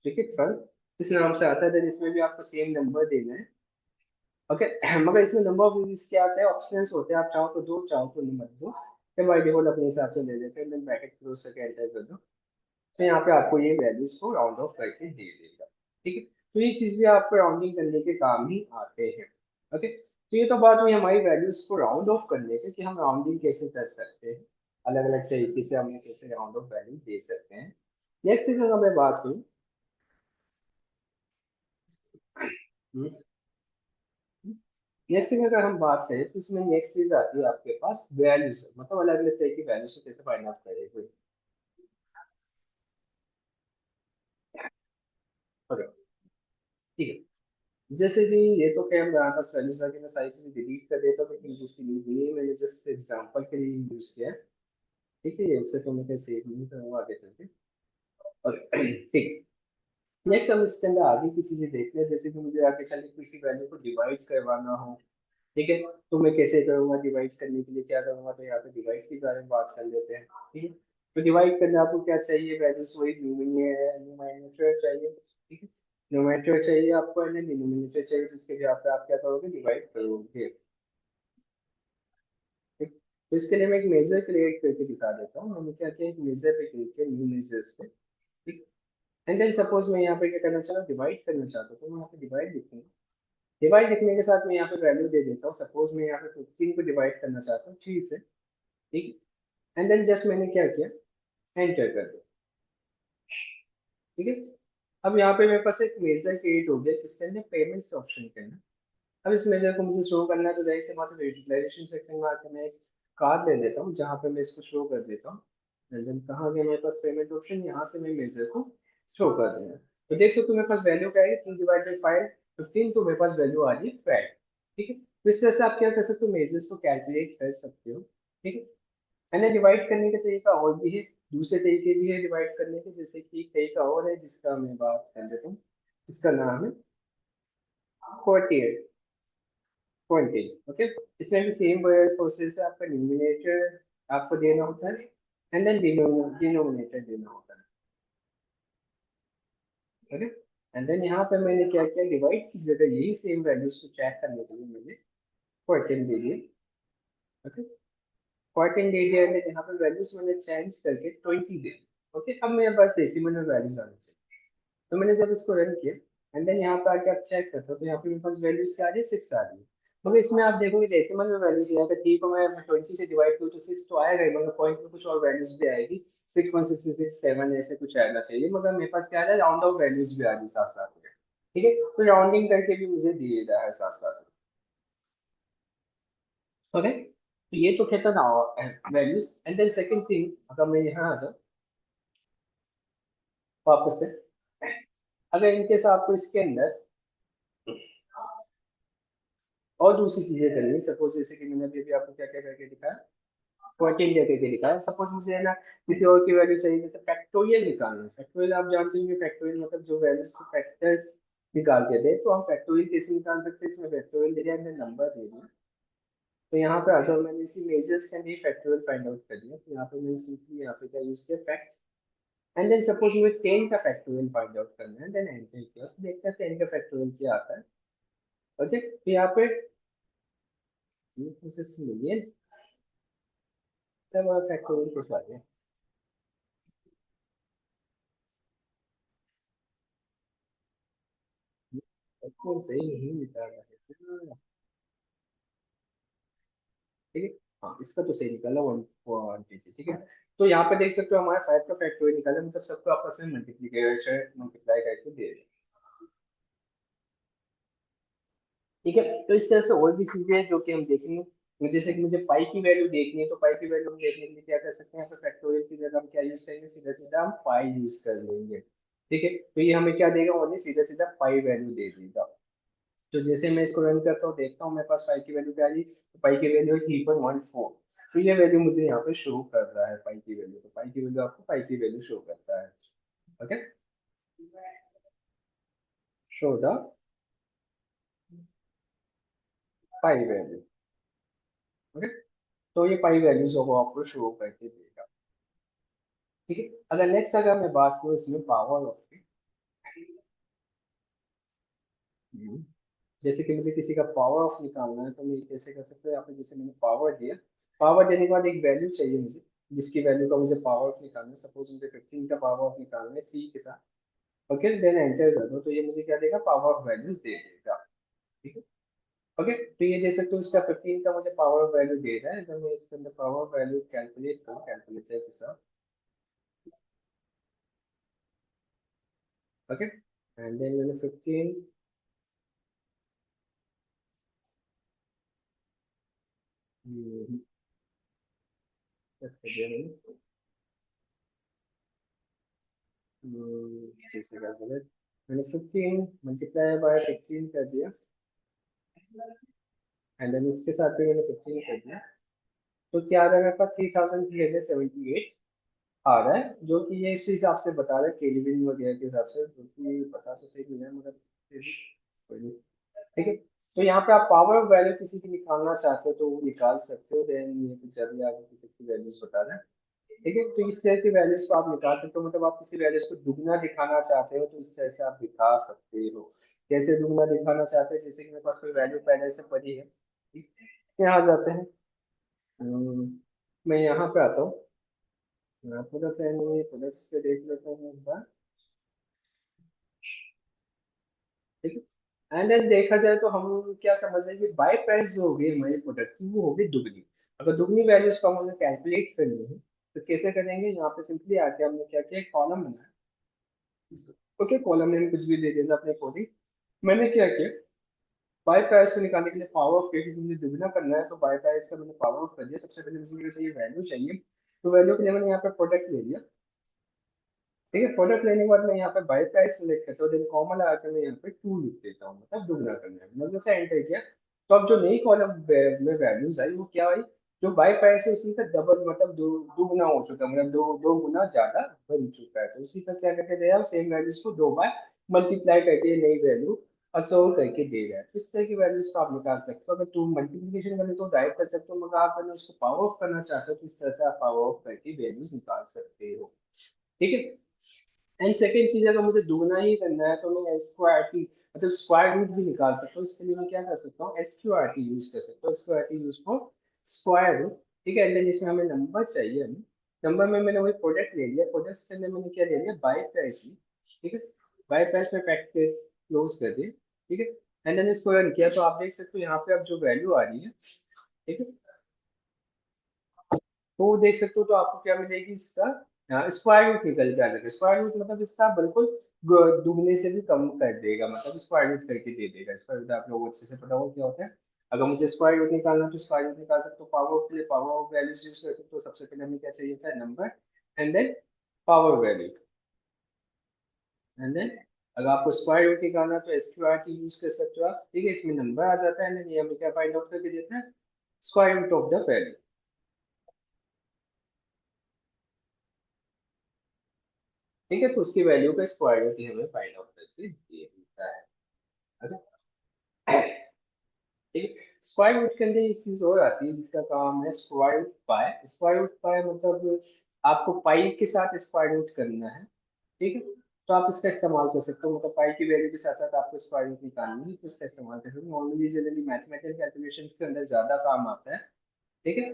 S1: ठीक है, ट्रंक इस नाम से आता है, देन इसमें भी आपको सेम नंबर देना है। ओके, मगर इसमें नंबर ऑफ यूजेस क्या आता है, ऑप्शंस होते हैं, आप चाहो तो दो, चाहो तो मत दो। तो बाय डिफॉल्ट अपने हिसाब से ले लेते हैं, देन ब्रैकेट क्लोज करके एंटर कर दो, तो यहाँ पे आपको ये वैल्यूज को राउंड ऑफ करके दे देगा। ठीक है, तो ये चीज भी आपको राउंडिंग करने के काम ही आते हैं। ओके, तो ये तो बात हुई हमारी वैल्यूज को राउंड ऑफ करने के, कि हम राउंडिंग कैसे कर सकते हैं, अलग अलग तरीके से हम कैसे राउंड ऑफ वैल्यू दे सकते हैं। नेक्स्ट चीज हमें बात हुई, नेक्स्ट चीज अगर हम बात करें तो इसमें नेक्स्ट चीज आती है आपके पास वैल्यूज, मतलब अलग अलग तरह की वैल्यूज को कैसे फाइंड आउट करेंगे। ठीक है, जैसे कि ये तो क्या हमारे पास वैल्यूज आके मैं सारी चीजें डिलीट कर देता हूँ, लेकिन जिसके लिए ये मैंने जस्ट एग्जांपल के लिए यूज किया है। ठीक है, उससे तो मैं क्या सेव नहीं करूंगा आगे चल के। और ठीक, नेक्स्ट हम इसके अंदर आगे की चीजें देखते हैं, जैसे कि मुझे आगे चल के किसी वैल्यू को डिवाइड करवाना हो। ठीक है, तो मैं कैसे करूंगा, डिवाइड करने के लिए क्या करूंगा, तो यहाँ पे डिवाइड के बारे में बात कर लेते हैं। ठीक है, तो डिवाइड करने आपको क्या चाहिए, वैल्यूज वही न्यूमरेटर चाहिए। ठीक है, न्यूमरेटर चाहिए आपको एंड डिनोमिनेटर चाहिए, जिसके लिए आप क्या करोगे, डिवाइड करोगे। ठीक, तो इसके लिए मैं एक मेजर क्रिएट करके दिखा देता हूँ। मैंने क्या किया, एक मेजर पे क्लिक किया, न्यू मेजर्स पे। ठीक, एंड देन सपोज मैं यहाँ पे क्या करना चाह रहा हूँ, डिवाइड करना चाहता हूँ, तो मैं यहाँ पे डिवाइड लिखूंगा। डिवाइड लिखने के साथ मैं यहाँ पे वैल्यू दे देता हूँ। सपोज मैं यहाँ पे 15 को डिवाइड करना चाहता हूँ 3 से। ठीक, एंड देन जस्ट मैंने क्या किया, एंटर कर दिया। ठीक है, अब यहाँ पे मेरे पास एक मेजर क्रिएट हो गया किसके अंदर, पेमेंट्स ऑप्शन के अंदर। अब इस मेजर को मुझे शो करना है, तो जाहिर सी बात है यूटिलाइजेशन सेक्शन में आके मैं एक कार्ड ले लेता हूँ, जहाँ पे मैं इसको शो कर देता हूँ। देन कहाँ गया मेरे पास पेमेंट ऑप्शन, यहाँ से मैं मेजर को शो कर दूंगा। तो देख सकते हो मेरे पास वैल्यू क्या है, 3/5 15, तो मेरे पास वैल्यू आ रही है 5। ठीक है, तो इस तरह से आप क्या कर सकते हो, मेजर्स को कैलकुलेट कर सकते हो। ठीक है, मैंने डिवाइड करने का तरीका और भी है, दूसरे तरीके भी है डिवाइड करने के, जैसे कि एक तरीका और है जिसका मैं बात कर देता हूँ। इसका नाम है क्वार्टियर, क्वांटिटी। ओके, इसमें भी सेम प्रोसेस है, आपका न्यूमिनेटर आपको देना होता है एंड देन डिनोमिनेटर देना होता है। ओके, एंड देन यहाँ पे मैंने क्या किया, डिवाइड की जगह यही सेम वैल्यूज को चेक करने के लिए मैंने क्वार्टिल दे दिया। ओके, क्वार्टिल दे दिया एंड यहाँ पे वैल्यूज मैंने चेंज करके 20 दे दी। ओके, अब मेरे पास डेसिमल में वैल्यूज आनी चाहिए। तो मैंने जब इसको रन किया एंड देन यहाँ पे आके आप चेक करते हो, तो यहाँ पे मेरे पास वैल्यूज क्या आ रही है, 6 आ रही है। मगर इसमें आप देखोगे डेसिमल में वैल्यूज आएगा, थ्री को मैं 20 से डिवाइड करूँ तो 6 तो आएगा ही, मगर पॉइंट में कुछ और वैल्यूज भी आएगी, 6.667 ऐसे कुछ आना चाहिए, मगर मेरे पास क्या आ रहा है, राउंड ऑफ वैल्यूज भी आ रही साथ साथ में। ठीक है, तो राउंडिंग करके भी मुझे दिए जा है साथ साथ। ओके, तो ये तो कहता ना values and then second thing, अगर मैं यहाँ आ जाऊँ वापस से, अगर इनकेस आपको इसके अंदर और दूसरी चीजें करनी है, सपोज जैसे कि मैंने अभी अभी आपको क्या क्या करके दिखाया, क्वार्टिल करके दिखाया। सपोज मुझे है ना किसी और की वैल्यू चाहिए, जैसे फैक्टोरियल निकालना है। फैक्टोरियल आप जानते होंगे, फैक्टोरियल मतलब जो वैल्यूज के फैक्टर्स निकाल के दे, तो हम फैक्टोरियल कैसे निकाल सकते हैं, इसमें फैक्टोरियल दिया है, नंबर दे दिया। तो यहाँ पे अगर मैंने इसी मेजर्स के लिए फैक्टोरियल फाइंड आउट कर दिया, तो यहाँ पे मैंने सिंपली यहाँ पे क्या यूज किया, फैक्ट एंड देन सपोज मुझे 10 का फैक्टोरियल फाइंड आउट करना है, देन एंटर किया, तो देखते हैं 10 का फैक्टोरियल क्या आता है। ओके, तो यहाँ पे ये प्रोसेस मिलिए तब फैक्टोरियल के साथ है। फैक्टोरियल सही नहीं निकाल रहा है, ठीक है। हाँ, इसका तो सही निकाला 120। ठीक है, तो यहाँ पे देख सकते हो हमारा 5 का फैक्टोरियल निकाला, मतलब सबको आपस में मल्टीप्लीकेशन मल्टीप्लाई करके दे रहे हैं। ठीक है, तो इस तरह से और भी चीजें हैं जो कि हम देखेंगे। तो जैसे कि मुझे पाई की वैल्यू देखनी है, तो पाई की वैल्यू हम देखने के लिए क्या कर सकते हैं, फैक्टोरियल की जगह हम क्या यूज करेंगे, सीधा सीधा हम पाई यूज कर लेंगे। ठीक है, तो ये हमें क्या देगा, ओनली सीधा सीधा पाई वैल्यू दे देगा। तो जैसे मैं इसको रन करता हूँ, देखता हूँ मेरे पास पाई की वैल्यू क्या आ रही है, तो पाई की वैल्यू है 3.14। तो ये वैल्यू मुझे यहाँ पे शो कर रहा है पाई की वैल्यू, तो पाई की वैल्यू आपको पाई की वैल्यू शो करता है। Okay, show the pi value. Okay, तो ये पाई वैल्यूज को आपको शो करके देगा। ठीक है, अगर नेक्स्ट अगर मैं बात करूँ इसमें पावर ऑफ की, जैसे कि मुझे किसी का पावर ऑफ निकालना है, तो मैं कैसे कर सकता हूँ, यहाँ पे जैसे मैंने पावर दिया, पावर देने के बाद एक वैल्यू चाहिए मुझे, जिसकी वैल्यू का मुझे पावर ऑफ निकालना है। सपोज मुझे 15 का पावर ऑफ निकालना है 3 के साथ। ओके, देन एंटर कर दो, तो ये मुझे क्या देगा, पावर ऑफ वैल्यूज दे देगा। ठीक है, ओके, तो ये दे सकते हो, इसका 15 का मुझे पावर ऑफ वैल्यू दे रहा है, तो मैं इसके अंदर पावर ऑफ वैल्यू कैलकुलेट करूँ कैलकुलेटर के साथ। ओके, एंड देन मैंने 15 कर दिया कैसे कैलकुलेट, मैंने 15 मल्टीप्लाई बाय 15 कर दिया एंड देन इसके साथ भी मैंने 15 कर दिया। तो क्या आ रहा है मेरे पास, 3378 आ रहा है, जो कि ये इस हिसाब से बता रहा है केल्विन वगैरह के हिसाब से, जो कि पता तो सही नहीं है, मगर फिर भी कोई नहीं। ठीक है, तो यहाँ पे आप पावर वैल्यू किसी की निकालना चाहते हो तो वो निकाल सकते हो, देन ये कुछ अभी आगे की वैल्यूज बता रहे हैं। ठीक है। तो इस तरह की वैल्यूज को आप निकाल सकते हो, मतलब आप किसी वैल्यूज को दुगना दिखाना चाहते हो तो इस तरह से आप दिखा सकते हो। कैसे दुगना दिखाना चाहते हैं, जैसे कि मेरे पास कोई वैल्यू पहले से पड़ी है, ठीक है? यहाँ जाते हैं। मैं यहाँ पे आता हूँ, प्रोडक्ट एंड प्रोडक्ट्स पे देख लेते हैं एक बार, ठीक है। एंड देन देखा जाए तो हम क्या समझ रहे हैं कि बाय प्राइस जो होगी हमारी प्रोडक्ट की वो होगी दुगनी। अगर दुगनी वैल्यूज को हम उसे कैलकुलेट करनी है तो कैसे करेंगे, यहाँ पे सिंपली आके हमने क्या किया, कॉलम बनाया। ओके, कॉलम में कुछ भी दे देना अपने अकॉर्डिंग। मैंने क्या किया, बाय प्राइस को निकालने के लिए पावर ऑफ के, क्योंकि मुझे दुगना करना है तो बाय प्राइस का मैंने पावर ऑफ कर दिया। सबसे पहले मुझे चाहिए वैल्यू चाहिए, तो वैल्यू के लिए मैंने यहाँ पे प्रोडक्ट ले लिया। ठीक है, प्रोडक्ट लेने के बाद मैं यहाँ पे बाय प्राइस सेलेक्ट करता हूँ, देन कॉमा लगा के मैं यहाँ पे 2 लिख देता हूँ, मतलब दुगना करना है, मजे से एंटर किया। तो अब जो नई कॉलम में वैल्यूज आई वो क्या आई, जो बाय प्राइस है उसी का डबल, मतलब दुगना हो चुका है, मतलब दो गुना ज्यादा बन चुका है। तो उसी का क्या करके दे रहा है, सेम वैल्यूज को 2 बार मल्टीप्लाई करके नई वैल्यू असोल करके दे रहा है। इस तरह की वैल्यूज को आप निकाल सकते हो। अगर तुम मल्टीप्लिकेशन करने तो डायरेक्ट कर सकते हो, मगर आप अगर उसको पावर ऑफ करना चाहते हो तो इस तरह से आप पावर ऑफ करके वैल्यूज निकाल सकते हो। ठीक है। एंड सेकेंड चीज, अगर मुझे दुगना ही करना है तो मैं स्क्वायर टी, मतलब स्क्वायर रूट भी निकाल सकता हूँ। इसके लिए मैं क्या कर सकता हूँ, SQRT यूज कर सकता हूँ। SQRT use for square root. ठीक है, एंड इसमें हमें नंबर चाहिए, हमें नंबर में मैंने वही प्रोडक्ट ले लिया, प्रोडक्ट के अंदर मैंने क्या ले लिया, बाय प्राइस ली। ठीक है, बाय प्राइस में फैक्ट क्लोज कर दिए। ठीक है, एंड देन इसको रन किया तो आप देख सकते हो यहाँ पे अब जो वैल्यू आ रही है, ठीक है, तो वो देख सकते हो। तो आपको क्या मिलेगी, इसका स्क्वायर रूट निकल के आ जाएगा। स्क्वायर रूट मतलब इसका बिल्कुल दुगने से भी कम कर देगा, मतलब स्क्वायर रूट करके दे देगा। स्क्वायर रूट आप लोगों को अच्छे से पता होगा क्या होता है। अगर मुझे स्क्वायर रूट निकालना है तो स्क्वायर रूट निकाल सकते हो, पावर ऑफ के लिए पावर ऑफ वैल्यूज यूज कर सकते हो। सबसे पहले हमें क्या चाहिए था, number, and then power value, and then अगर आपको स्क्वायर रूट निकालना है तो SQRT यूज कर सकते हो आप। ठीक है, इसमें नंबर आ जाता है, एंड ये हमें क्या फाइंड आउट करके देता है, square root of the value. ठीक है, तो उसकी वैल्यू का स्क्वायर रूट ही हमें फाइंड आउट करके ये मिलता है। ठीक है, स्क्वायर रूट के अंदर एक चीज और आती है जिसका काम है square root pi. Square root pi मतलब आपको पाई के साथ स्क्वायर रूट करना है। ठीक है, तो आप इसका इस्तेमाल कर सकते हो, मतलब पाई की वैल्यू के साथ साथ आपको स्क्वायर रूट निकालनी है तो इसका इस्तेमाल कर सकते हो। नॉर्मली जनरली मैथमेटिकल कैलकुलेशंस के अंदर ज्यादा काम आता है। ठीक है,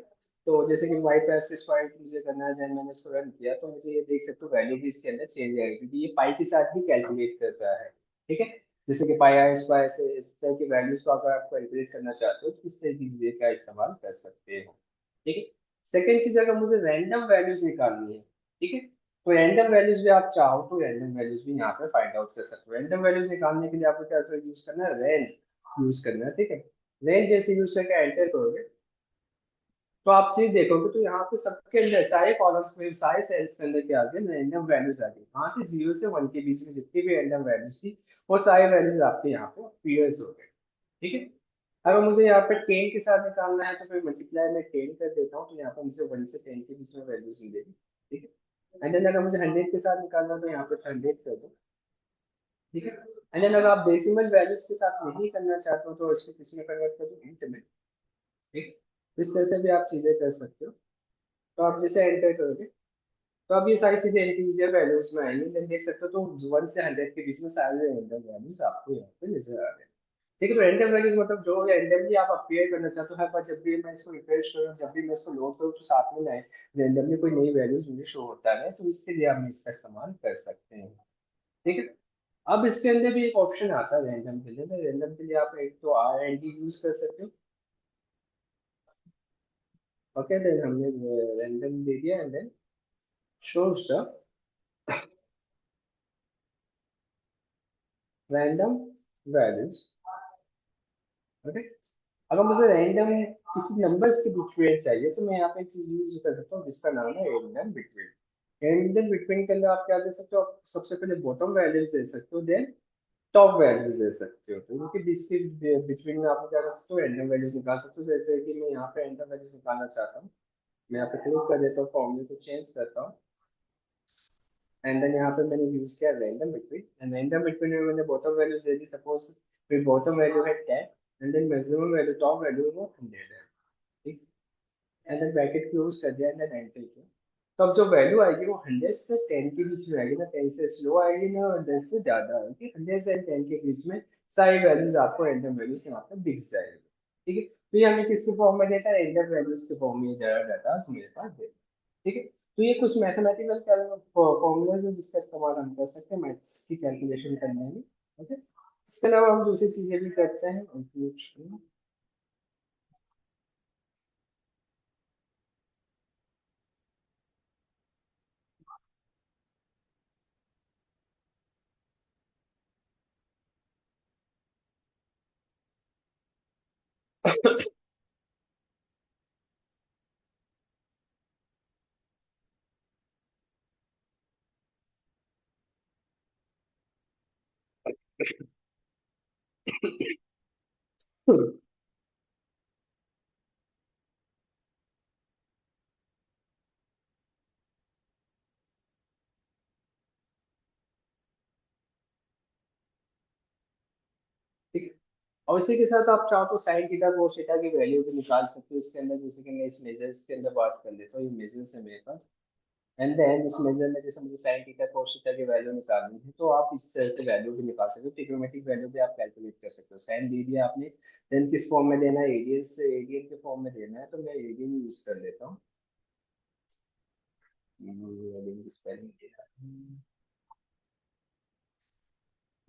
S1: तो जैसे कि वाई प्लस के स्क्वायर रूट मुझे करना है, देन मैंने इसको रन किया तो मुझे ये देख सकते हो वैल्यू भी इसके अंदर चेंज आएगी, क्योंकि ये पाई के साथ भी कैलकुलेट करता है। ठीक है, जैसे कि पाई आर स्क्वायर से इस तरह की वैल्यूज को अगर आप कैलकुलेट करना चाहते हो तो इस तरह की चीजें का इस्तेमाल कर सकते हो। ठीक है, सेकेंड चीज, अगर मुझे रैंडम वैल्यूज निकालनी है, ठीक है, तो रैंडम वैल्यूज भी आप चाहो तो रैंडम वैल्यूज भी यहाँ पे फाइंड आउट कर सकते हो। रैंडम वैल्यूज निकालने के लिए आपको क्या यूज करना है, रेंज यूज करना है। ठीक है, रेंज जैसे यूज करके एंटर करोगे तो आप चीज देखोगे तो यहाँ पे सबके अंदर सारे कॉलम्स में सारे सेल्स के अंदर क्या आ गया, रैंडम वैल्यूज आ गई। वहां से 0 से 1 के बीच में जितनी भी रैंडम वैल्यूज थी वो सारे वैल्यूज आपके यहाँ पे अपीयर्स हो गए। ठीक है, अगर मुझे यहाँ पे 10 के साथ निकालना है तो फिर मल्टीप्लाई में 10 कर देता हूँ, तो यहाँ पे मुझे 1 से 10 के बीच में वैल्यूज मिलेगी। ठीक है, एंड देन अगर मुझे 100 के साथ निकालना है तो यहाँ पे 100 कर दो। ठीक है, एंड देन अगर आप डेसिमल वैल्यूज के साथ नहीं करना चाहते हो तो इसको किसमें कन्वर्ट कर दो, इंट में। ठीक, इस तरह से भी आप चीजें कर सकते हो। तो आप जैसे एंटर करोगे तो अब ये सारी चीजें इंटीजर वैल्यूज में आएंगी, देन देख सकते हो तो 1 से 100 के बीच में सारे रैंडम वैल्यूज आपको यहाँ पे नजर आ रहे हैं। ठीक है, तो रैंडम वैल्यूज मतलब जो रैंडमली आप अपीयर करना चाहते हो, हर बार जब भी मैं इसको रिफ्रेश करूँ, जब भी मैं इसको लोड करूँ तो साथ में नए रैंडमली कोई नई वैल्यूज मुझे शो होता है, तो इसके लिए हम इसका इस्तेमाल कर सकते हैं। ठीक है, अब इसके अंदर भी एक ऑप्शन आता है रैंडम के लिए। रैंडम के लिए आप एक तो RND यूज कर सकते हो। ओके, देन हमने रैंडम दे दिया and then shows the random values. Okay, अगर मुझे रैंडम किसी नंबर्स के बिटवीन चाहिए तो मैं यहाँ पे एक चीज यूज कर सकता हूँ जिसका नाम है रैंडम बिटवीन। रैंडम बिटवीन के अंदर आप क्या दे सकते हो, आप सबसे पहले बॉटम वैल्यूज दे सकते हो, देन टॉप वैल्यूज दे सकते हो। तो इनके बीच के बिटवीन में आप क्या कर सकते हो, रैंडम वैल्यूज निकाल सकते हो। जैसे कि मैं यहाँ पे रैंडम वैल्यूज निकालना चाहता हूँ, मैं यहाँ पे क्लिक कर देता हूँ, फॉर्मूले को चेंज करता हूँ, एंड देन यहाँ पे मैंने यूज किया random between. And random between में मैंने बॉटम वैल्यूज दे दी, सपोज फिर बॉटम वैल्यू है 10, and then maximum value top value वो 100 है। ठीक, एंड देन ब्रैकेट क्लोज कर दिया एंड देन एंटर किया। तो अब जो वैल्यू आएगी वो 100 से 10 के बीच में आएगी ना, 10 से स्लो आएगी ना, और 10 से ज्यादा आएगी, 100 से 10 के बीच में सारी वैल्यूज आपको रैंडम वैल्यूज यहाँ पे दिख जाएगी। ठीक है, तो ये हमें किसके फॉर्म में देता है, रैंडम वैल्यूज के फॉर्म में डाटा मेरे पास देता है। ठीक है, तो ये कुछ मैथमेटिकल फॉर्मूलाज है जिसका इस्तेमाल हम कर सकते हैं मैथ्स की कैलकुलेशन करने में। ओके, इसके अलावा हम दूसरी चीजें भी करते हैं। ठीक है, और इसी के साथ आप चाहो तो साइन थीटा कोस थीटा की वैल्यू भी निकाल सकते हो इसके अंदर, जैसे कि मैं इस मेजर्स के अंदर बात कर लेता हूँ, ये मेजर्स है मेरे पास। एंड देन इस मेजर में जैसे मुझे साइन थीटा कोस थीटा की वैल्यू निकालनी है, तो आप इस तरह से वैल्यू भी निकाल सकते हो, ट्रिग्नोमेट्रिक वैल्यू भी आप कैलकुलेट कर सकते हो। साइन दे दिया आपने, देन किस फॉर्म में देना है, एरियन से एरियन के फॉर्म में देना है, तो मैं एरियन यूज कर लेता हूँ। एरियन की स्पेलिंग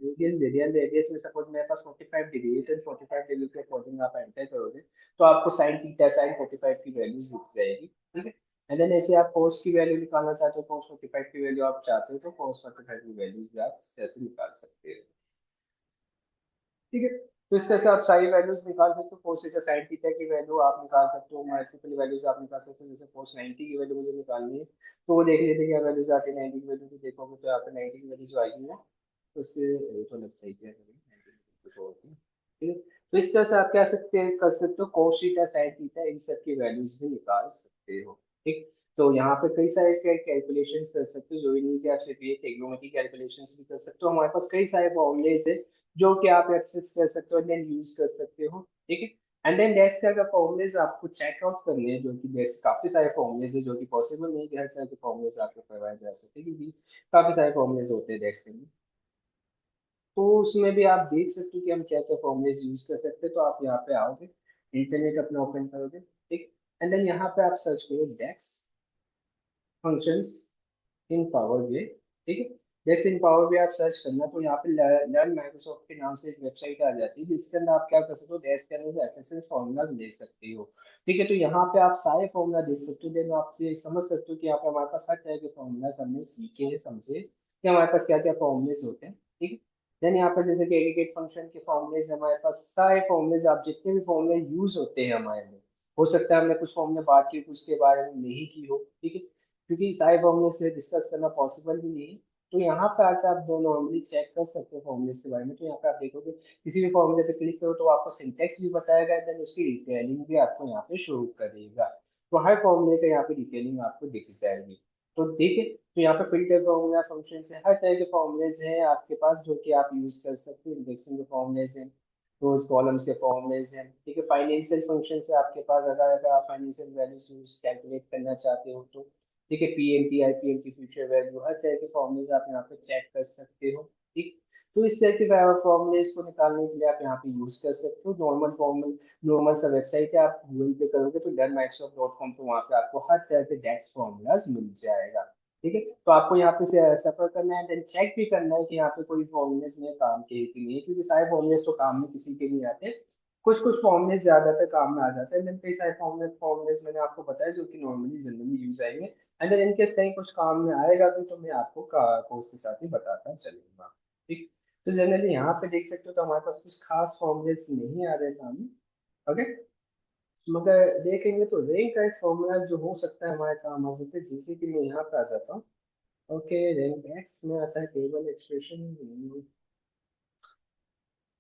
S1: रेडियस दे दिया, रेडियस में सपोज मेरे पास 45 डिग्री है, तो 45 डिग्री के अकॉर्डिंग आप एंटर करोगे तो आपको साइन थीटा साइन 45 की वैल्यू दिख जाएगी। ठीक है, एंड देन ऐसे आप cos की वैल्यू निकालना चाहते हो, cos 45 की वैल्यू आप चाहते हो तो cos 45 की वैल्यूज भी आप जैसे निकाल सकते हो। ठीक है, तो इस तरह से आप सारी वैल्यूज निकाल सकते हो, cos थीटा sin थीटा की वैल्यू आप निकाल सकते हो, मल्टीपल वैल्यूज आप निकाल सकते हो, जैसे cos 90 की वैल्यू मुझे निकालनी है, तो वो देख लेते क्या वैल्यूज आती है, 90 की वैल्यू भी देखोगे तो यहाँ पे 90 की वैल्यू जो आएगी ना, उससे तो लगता ही है कुछ और नहीं। ठीक है, तो इस तरह से आप क्या सकते हैं, कर सकते हो cos theta sin theta in सब की वैल्यूज भी निकाल सकते हो। ठीक, तो यहाँ पे कई सारे कैलकुलेशंस कर सकते हो, जो भी नहीं कि आप सिर्फ ये ट्रिग्नोमेट्री कैलकुलेशंस भी कर सकते हो, हमारे पास कई सारे फॉर्मूलेज है जो कि आप एक्सेस कर सकते हो, देन यूज कर सकते हो। ठीक है, एंड देन डेस्क के अगर फॉर्मूलेज आपको चेकआउट करने हैं, जो कि बेस्ट काफी सारे फॉर्मूलेज है, जो कि पॉसिबल नहीं कि हर तरह के फॉर्मूलेज आपको करवाए जा सकते, क्योंकि काफी सारे फॉर्मूलेज होते हैं डेस्क में। तो उसमें भी आप देख सकते हो कि हम क्या क्या फॉर्मूलेज यूज कर सकते हैं, तो आप यहाँ पे आओगे, इंटरनेट अपना ओपन करोगे, ठीक, एंड देन यहाँ पे आप सर्च करो डेक्स फंक्शंस इन पावर बी। ठीक है, जैसे इन पावर बी आप सर्च करना तो यहाँ पे लर्न माइक्रोसॉफ्ट के नाम से एक वेबसाइट आ जाती है, जिसके अंदर आप क्या कर सकते हो, डैश के अंदर एफएसएस फॉर्मूलाज ले सकते हो। ठीक है, तो यहाँ पे आप सारे फॉर्मूला देख सकते हो, देन आपसे समझ सकते हो कि यहाँ पे हमारे पास हर तरह के फॉर्मूलाज हमने सीखे हैं, समझे कि हमारे पास क्या क्या फॉर्मूलेज होते हैं। ठीक है, देन यहाँ पर जैसे कि एग्रीगेट फंक्शन के फॉर्मूलेज हमारे पास सारे फॉर्मूलेज, आप जितने भी फॉर्मूले यूज होते हैं हमारे में, हो सकता है हमने कुछ फॉर्मूले बात की कुछ के बारे में नहीं की हो। ठीक है, क्योंकि सारे फॉर्मूले से डिस्कस करना पॉसिबल भी नहीं है, तो यहाँ पे आकर आप दो नॉर्मली चेक कर सकते हो फॉर्मूलेस के बारे में। तो यहाँ पे आप देखोगे किसी भी फॉर्मूले पे क्लिक करो तो आपको सिंटेक्स भी बताएगा, देन उसकी डिटेलिंग भी आपको यहाँ पे शो करेगा, तो हर फॉर्मूले का यहाँ पे डिटेलिंग आपको दिख जाएगी। तो देखिए, तो यहाँ पे फिल्टर फॉर्मूला फंक्शन है, हर तरह के फॉर्मूलेज हैं आपके पास जो कि आप यूज कर सकते हो, इंडेक्सिंग के फॉर्मूलेज हैं, रोज कॉलम्स के फॉर्मूलेज हैं। ठीक है, फाइनेंशियल फंक्शन से आपके पास अगर अगर आप फाइनेंशियल वैल्यूज यूज कैलकुलेट करना चाहते हो तो, ठीक है, पीएमटी आईपीएम की फ्यूचर वैल्यू हर तरह के फॉर्मूलेज आप यहाँ पे चेक कर सकते हो। ठीक, तो इस तरह के फॉर्मूलेज को निकालने के लिए आप यहाँ पे यूज कर सकते हो नॉर्मल फॉर्मूल, नॉर्मल सा वेबसाइट है, आप गूगल पे करोगे तो learnmicrosoft.com, तो वहाँ पे आपको हर तरह के डेक्स फॉर्मूलाज मिल जाएगा। ठीक है, तो आपको यहाँ पे सफर करना है, देन चेक भी करना है कि यहाँ पे कोई फॉर्मूलेज में काम के है कि नहीं, क्योंकि सारे फॉर्मूलेज तो काम में किसी के नहीं आते, कुछ कुछ फॉर्मूलेज ज्यादातर काम में आ जाते हैं, देन कई सारे फॉर्मूलेज मैंने आपको बताया जो कि नॉर्मली जनरली यूज आएंगे, एंड देन इनकेस कहीं कुछ काम में आएगा भी तो मैं आपको कोर्स के साथ ही बताता चलूंगा। ठीक, तो जनरली यहाँ पे देख सकते हो तो हमारे पास कुछ खास फॉर्मूलेज नहीं आ रहे काम में। ओके, मगर देखेंगे तो रैंक का एक फॉर्मूला जो हो सकता है हमारे काम आ सकते हैं, जैसे कि मैं यहाँ पे आ जाता हूँ। ओके, रैंक एक्स में आता है टेबल एक्सप्रेशन,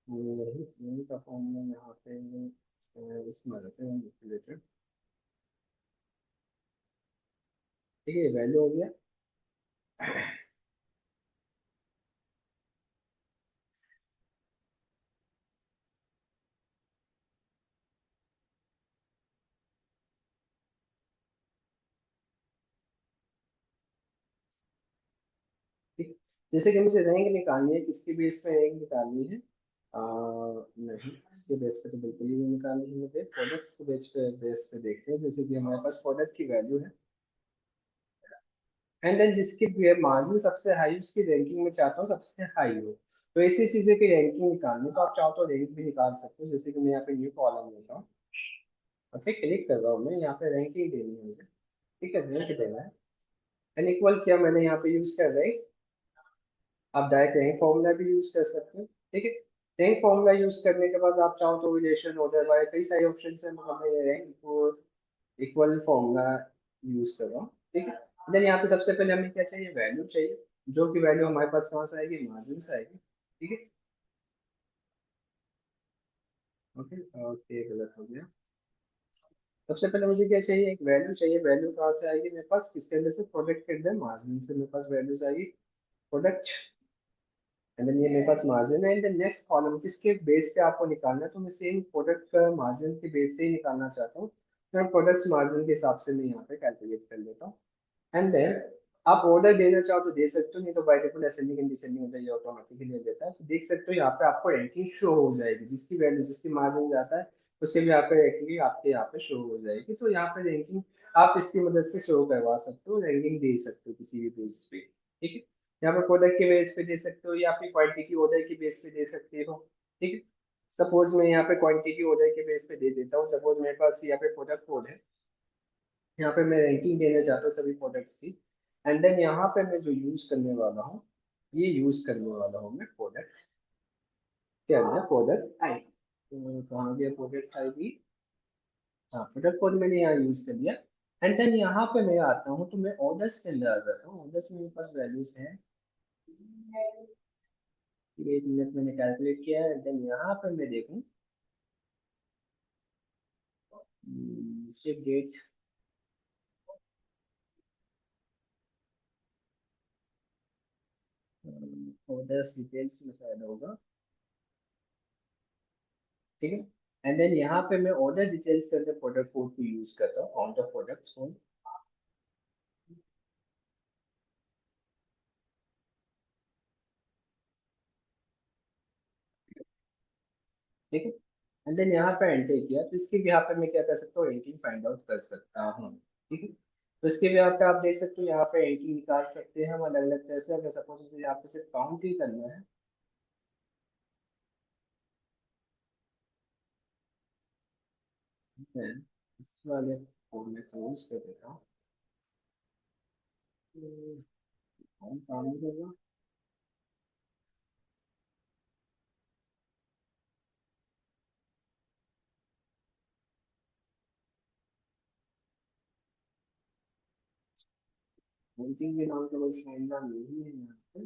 S1: यही का फॉर्मूला यहाँ पे इसमें आ जाता है रिलेटेड। ठीक है, वैल्यू हो गया। जैसे कि मुझे रैंक निकालनी है, किसके बेस पे रैंक निकालनी है? नहीं, इसके बेस पे तो बिल्कुल ही नहीं निकालनी है मुझे, प्रोडक्ट्स के बेस पे देखते हैं। जैसे कि हमारे पास प्रोडक्ट की वैल्यू है, एंड देन जिसकी मार्जिन सबसे हाई, उसकी रैंकिंग में चाहता हूँ सबसे हाई हो। तो ऐसी चीजें की रैंकिंग निकालनी, तो आप चाहो तो रैंक भी निकाल सकते हो। जैसे कि मैं यहाँ पे न्यू कॉलम लेता हूँ, ओके, क्लिक कर रहा हूँ, मैं यहाँ पे रैंकिंग देनी है मुझे, ठीक है, रैंक देना है। एंड इक्वल किया मैंने, यहाँ पे यूज कर रहे, आप डायरेक्ट रैंक फॉर्मूला भी यूज कर सकते हो, ठीक है। रैंक फॉर्मूला यूज करने के बाद आप चाहो तो रिलेशन, ऑर्डर बाय, कई सारे ऑप्शन है, मगर मैं रैंक इक्वल फॉर्मूला यूज कर रहा हूँ, ठीक है। देन यहाँ पे सबसे पहले हमें क्या चाहिए? वैल्यू चाहिए, जो कि वैल्यू हमारे पास कहाँ से आएगी? मार्जिन से आएगी, ठीक है। ओके, ओके, गलत हो गया। सबसे पहले मुझे क्या चाहिए? एक वैल्यू चाहिए। वैल्यू कहाँ से आएगी मेरे पास? किसके अंदर से? प्रोडक्ट के अंदर, मार्जिन से मेरे पास वैल्यूज आएगी, प्रोडक्ट। एंड देन ये मेरे पास मार्जिन है। एंड देन नेक्स्ट कॉलम किसके बेस पे आपको निकालना है? तो मैं सेम प्रोडक्ट का मार्जिन के बेस से ही निकालना चाहता हूँ, तो मैं प्रोडक्ट्स मार्जिन के हिसाब से मैं यहाँ पे कैलकुलेट कर लेता हूँ। एंड देन आप ऑर्डर देना चाहो तो दे सकते हो, नहीं तो by default ascending and descending order ये ऑटोमेटिकली दे देता है। तो देख सकते हो यहाँ पे आपको रैंकिंग शो हो जाएगी, जिसकी वैल्यू, जिसकी मार्जिन जाता है उसके भी यहाँ पे रैंकिंग आपके यहाँ पे शो हो जाएगी। तो यहाँ पे रैंकिंग आप इसकी मदद से शो करवा सकते हो, रैंकिंग दे सकते हो किसी भी बेस पे, ठीक है। यहाँ पे प्रोडक्ट के बेस पे दे सकते हो, या फिर क्वांटिटी ऑर्डर के बेस पे दे सकते हो, ठीक है। सपोज मैं यहाँ पे क्वांटिटी ऑर्डर के बेस पे दे देता हूँ। सपोज मेरे पास यहाँ पे प्रोडक्ट कोड है, यहाँ पे मैं रैंकिंग देना चाहता हूँ सभी प्रोडक्ट्स की। एंड देन यहाँ पे मैं जो यूज करने वाला हूँ, ये यूज करने वाला हूँ मैं प्रोडक्ट क्या है? प्रोडक्ट आई, कहाँ गया प्रोडक्ट आई भी? हाँ, प्रोडक्ट कोड मैंने यहाँ यूज कर लिया। एंड देन यहाँ पे मैं आता हूँ, तो मैं ऑर्डर्स के अंदर आ जाता हूँ। ऑर्डर्स में मेरे पास वैल्यूज है, 1 मिनट मैंने कैलकुलेट किया है। देन यहाँ पे मैं देखूँ शिप डेट, ऑर्डर्स डिटेल्स में शायद होगा, ठीक है। एंड देन यहाँ पे मैं ऑर्डर डिटेल्स के अंदर प्रोडक्ट कोड को यूज करता हूँ, काउंट ऑफ प्रोडक्ट्स को, ठीक है। एंड देन यहाँ पे एंटर किया, तो इसके भी यहाँ पे मैं क्या कर सकता हूँ? रेटिंग फाइंड आउट कर सकता हूँ, ठीक है। तो इसके भी यहाँ पे आप देख सकते हो, यहाँ पे रेटिंग निकाल सकते हैं हम अलग अलग तरह से। अगर सपोज मुझे यहाँ पे सिर्फ काउंट ही करना है, ठीक है, इस वाले कोड में क्लोज कर देता हूँ। काउंट काम नहीं कर रहा। काउंटिंग के नाम का कोई फायदा नहीं है यहाँ पे।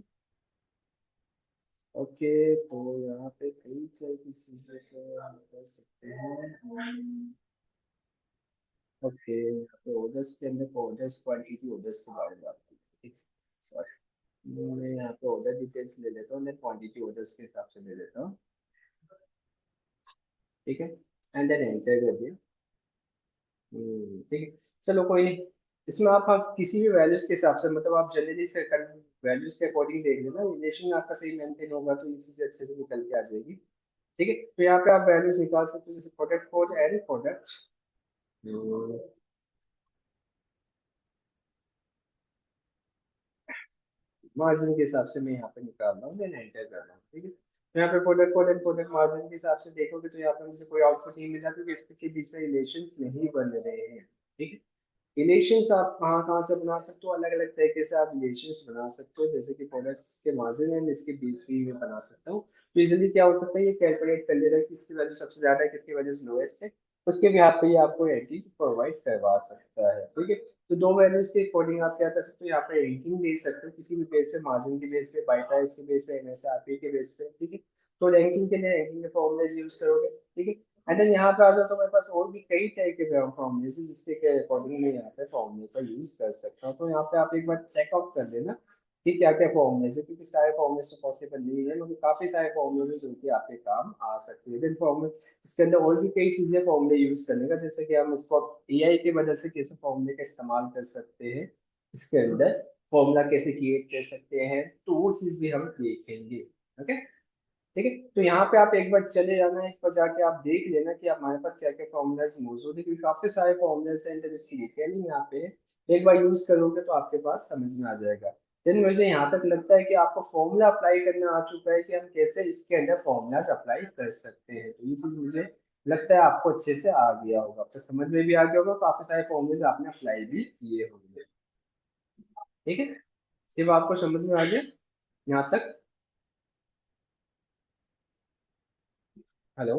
S1: ओके, तो यहाँ पे कई तरह की चीजें को हम कर सकते हैं। ओके, तो ऑर्डर्स के अंदर ऑर्डर्स क्वांटिटी ऑर्डर्स के बारे में बात करते हैं, ठीक है। सॉरी, मैं यहाँ पे ऑर्डर डिटेल्स ले लेता हूँ, मैं क्वांटिटी ऑर्डर्स के हिसाब से ले लेता हूँ, ठीक है। एंड देन एंटर कर दिया। ठीक है, चलो कोई नहीं। इसमें आप किसी भी वैल्यूज के हिसाब से, मतलब आप जनरली से वैल्यूज के अकॉर्डिंग देख लेना, रिलेशन आपका सही मेंटेन होगा तो ये चीजें अच्छे से निकल के आ जाएगी, ठीक है। तो यहाँ पे आप वैल्यूज निकाल सकते हो, जैसे product code and product margin के हिसाब से मैं यहाँ पे निकाल रहा हूँ, देन एंटर कर रहा हूँ, ठीक है। तो यहाँ पे product code and product margin के हिसाब से देखोगे तो यहाँ पे मुझे कोई आउटपुट नहीं मिला, क्योंकि इसके बीच में रिलेशंस नहीं बन रहे हैं, ठीक है। रिलेशंस आप कहाँ कहाँ से बना सकते हो? अलग अलग तरीके से आप रिलेशंस बना सकते हो, जैसे कि प्रोडक्ट्स के मार्जिन एंड इसके बीच भी मैं बना सकता हूँ। तो इजिली क्या हो सकता है, ये कैलकुलेट कर लेगा कि किसकी वैल्यू सबसे ज्यादा है, किसकी वैल्यू लोएस्ट है, उसके भी आप पे ये आपको रेटिंग प्रोवाइड करवा सकता है, ठीक है। तो दो वैल्यूज के अकॉर्डिंग आप क्या कर सकते हो? यहाँ पे रेटिंग दे सकते हो, किसी भी बेस पे, मार्जिन के बेस पे, बाय प्राइस के बेस पे, एमएसआरपी के बेस पे, ठीक है। तो रैंकिंग के लिए रैंकिंग के फॉर्मूलेज यूज करोगे, ठीक है। एंड देन यहाँ पे आ जाओ, तो मेरे पास और भी कई तरह के फॉर्मूले हैं, जिसके के अकॉर्डिंग मैं यहाँ पे फॉर्मूले का यूज कर सकता हूँ। तो यहाँ पे आप एक बार चेकआउट कर लेना कि क्या क्या फॉर्मूले है, क्योंकि सारे फॉर्मूले तो पॉसिबल नहीं है, मगर काफी सारे फॉर्मूले जो कि आपके काम आ सकते हैं। देन फॉर्मूले, इसके अंदर और भी कई चीजें फॉर्मूले यूज करने का, जैसे कि हम इसको एआई की मदद से कैसे फॉर्मूले का इस्तेमाल कर सकते हैं इसके अंदर, फॉर्मूला कैसे क्रिएट कर सकते हैं, तो वो चीज भी हम देखेंगे। ओके, ठीक है। तो यहाँ पे आप एक बार चले जाना, एक बार जाके आप देख लेना कि हमारे पास क्या क्या फॉर्मूलाज मौजूद है, क्योंकि काफी सारे फॉर्मूलाज हैं, जब इसकी डिटेलिंग यहाँ पे एक बार यूज करोगे तो आपके पास समझ में आ जाएगा। देन मुझे यहाँ तक लगता है कि आपको फॉर्मूला अप्लाई करना आ चुका है कि हम कैसे इसके अंदर फॉर्मूलाज अप्लाई कर सकते हैं, तो ये चीज मुझे लगता है आपको अच्छे से आ गया होगा, तो समझ में भी आ गया होगा, काफी सारे फॉर्मूलाज आपने अप्लाई भी किए होंगे। ठीक है, सिर्फ आपको समझ में आ गया यहाँ तक? हेलो?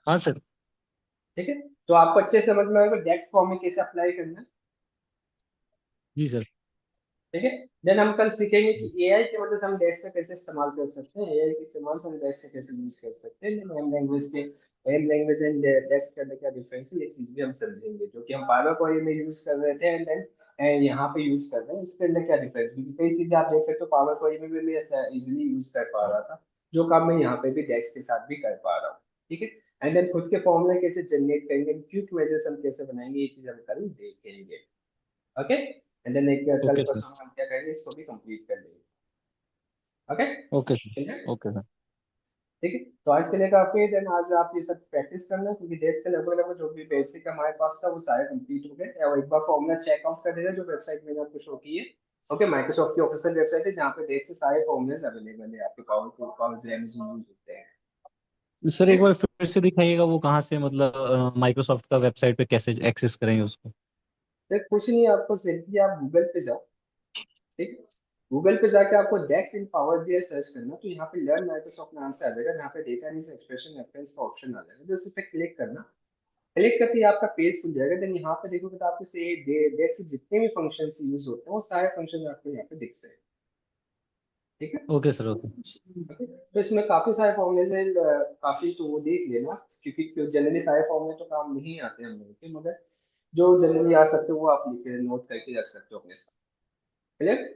S2: हाँ सर।
S1: ठीक है, तो आपको अच्छे से समझ में आएगा डेस्क फॉर्म में कैसे अप्लाई करना है।
S2: जी सर।
S1: ठीक है, देन हम कल सीखेंगे कि एआई की मदद से हम डेस्क का कैसे इस्तेमाल कर सकते हैं, एआई के इस्तेमाल से हम डेस्क का कैसे यूज कर सकते हैं, एम लैंग्वेज के, एम लैंग्वेज एंड डेस्क के अंदर क्या डिफरेंस है, ये चीज भी हम समझेंगे, जो कि हम पावर पॉइंट में यूज कर रहे थे एंड देन यहाँ पे यूज कर रहे हैं, इसके अंदर क्या डिफरेंस, क्योंकि कई चीजें आप देख सकते हो पावर पॉइंट में भी मैं इजिली यूज कर पा रहा था, जो काम मैं यहाँ पे भी डेस्क के साथ भी कर पा रहा हूँ। ठीक है, एंड देन खुद के फॉर्मूले कैसे जनरेट करेंगे, क्विक मेजर्स हम कैसे बनाएंगे, ये चीज हम कल देखेंगे। ओके, एंड देन एक कल
S2: ओके सर।
S1: परसों हम क्या करेंगे, इसको भी कंप्लीट कर लेंगे। Okay,
S2: okay sir.
S1: ठीक है।
S2: Okay sir.
S1: ठीक है, तो आज के लिए काफी है, देन आज आप ये सब प्रैक्टिस करना, क्योंकि देश के लगभग लगभग जो भी बेसिक हमारे पास था वो सारे कंप्लीट हो गए, और एक बार फॉर्मूला चेकआउट कर लेना जो वेबसाइट मैंने आपको शो की है। ओके, माइक्रोसॉफ्ट की ऑफिशियल वेबसाइट है जहाँ पे देश से सारे फॉर्मूलेस अवेलेबल है, आपके पावर पावर में यूज होते हैं।
S2: सर एक
S1: ठीक
S2: बार फिर से दिखाइएगा वो कहाँ से, मतलब माइक्रोसॉफ्ट का वेबसाइट पे कैसे एक्सेस करेंगे उसको।
S1: है, तो कुछ नहीं, आपको सिंपली आप गूगल पे जाओ। ठीक है, गूगल पे जाके आपको डेक्स इन पावर बीआई सर्च करना, तो यहाँ पे लर्न माइक्रोसॉफ्ट नाम से आ जाएगा, यहाँ पे डेटा एनालिसिस एक्सप्रेशन रेफरेंस का ऑप्शन आ जाएगा, जैसे पे क्लिक करना। क्लिक करते ही आपका पेज खुल जाएगा, देन यहाँ पे देखोगे तो आपके से डेक्स के जितने भी फंक्शन यूज होते हैं वो सारे फंक्शन आपको यहाँ पे दिख जाएंगे। ठीक है,
S2: ओके सर। ओके।
S1: ओके, तो इसमें काफी सारे फॉर्मूले हैं, काफी, तो वो देख लेना, क्योंकि जनरली सारे फॉर्मूले तो काम नहीं आते हम लोगों के, मगर जो जनरली आ सकते हो वो आप लिख के नोट करके रख सकते हो अपने साथ। क्लियर?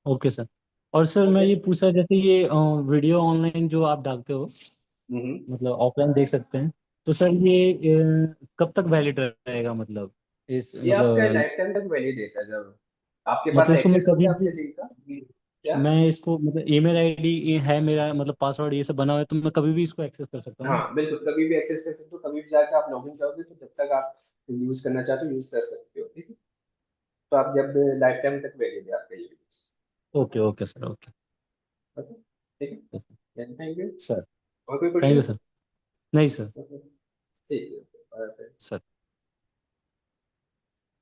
S2: Okay sir. और सर मैं
S1: ओके।
S2: ये पूछा, जैसे ये वीडियो ऑनलाइन जो आप डालते हो,
S1: हम्म,
S2: मतलब ऑफलाइन देख सकते हैं, तो सर ये कब तक वैलिड रहेगा, मतलब इस
S1: ये आपका
S2: मतलब
S1: लाइफ टाइम तक वैलिड रहता है, जब आपके पास
S2: मतलब इसको मैं
S1: एक्सेस
S2: कभी
S1: होता है
S2: भी,
S1: आपके लिंक का। क्या?
S2: मैं इसको मतलब ईमेल आईडी है मेरा, मतलब पासवर्ड ये सब बना हुआ है, तो मैं कभी भी इसको एक्सेस कर सकता हूँ ना।
S1: हाँ बिल्कुल, कभी भी एक्सेस कर सकते हो, कभी भी जाकर आप लॉगिन करोगे तो जब तक आप यूज करना चाहते हो यूज कर सकते हो। ठीक है, तो आप जब लाइफ टाइम तक वैलिड है आपका ये use.
S2: Okay okay sir. Okay
S1: okay, ठीक है, थैंक यू।
S2: सर।
S1: और कोई
S2: थैंक यू
S1: क्वेश्चन?
S2: सर। नहीं सर।
S1: ठीक है,
S2: सर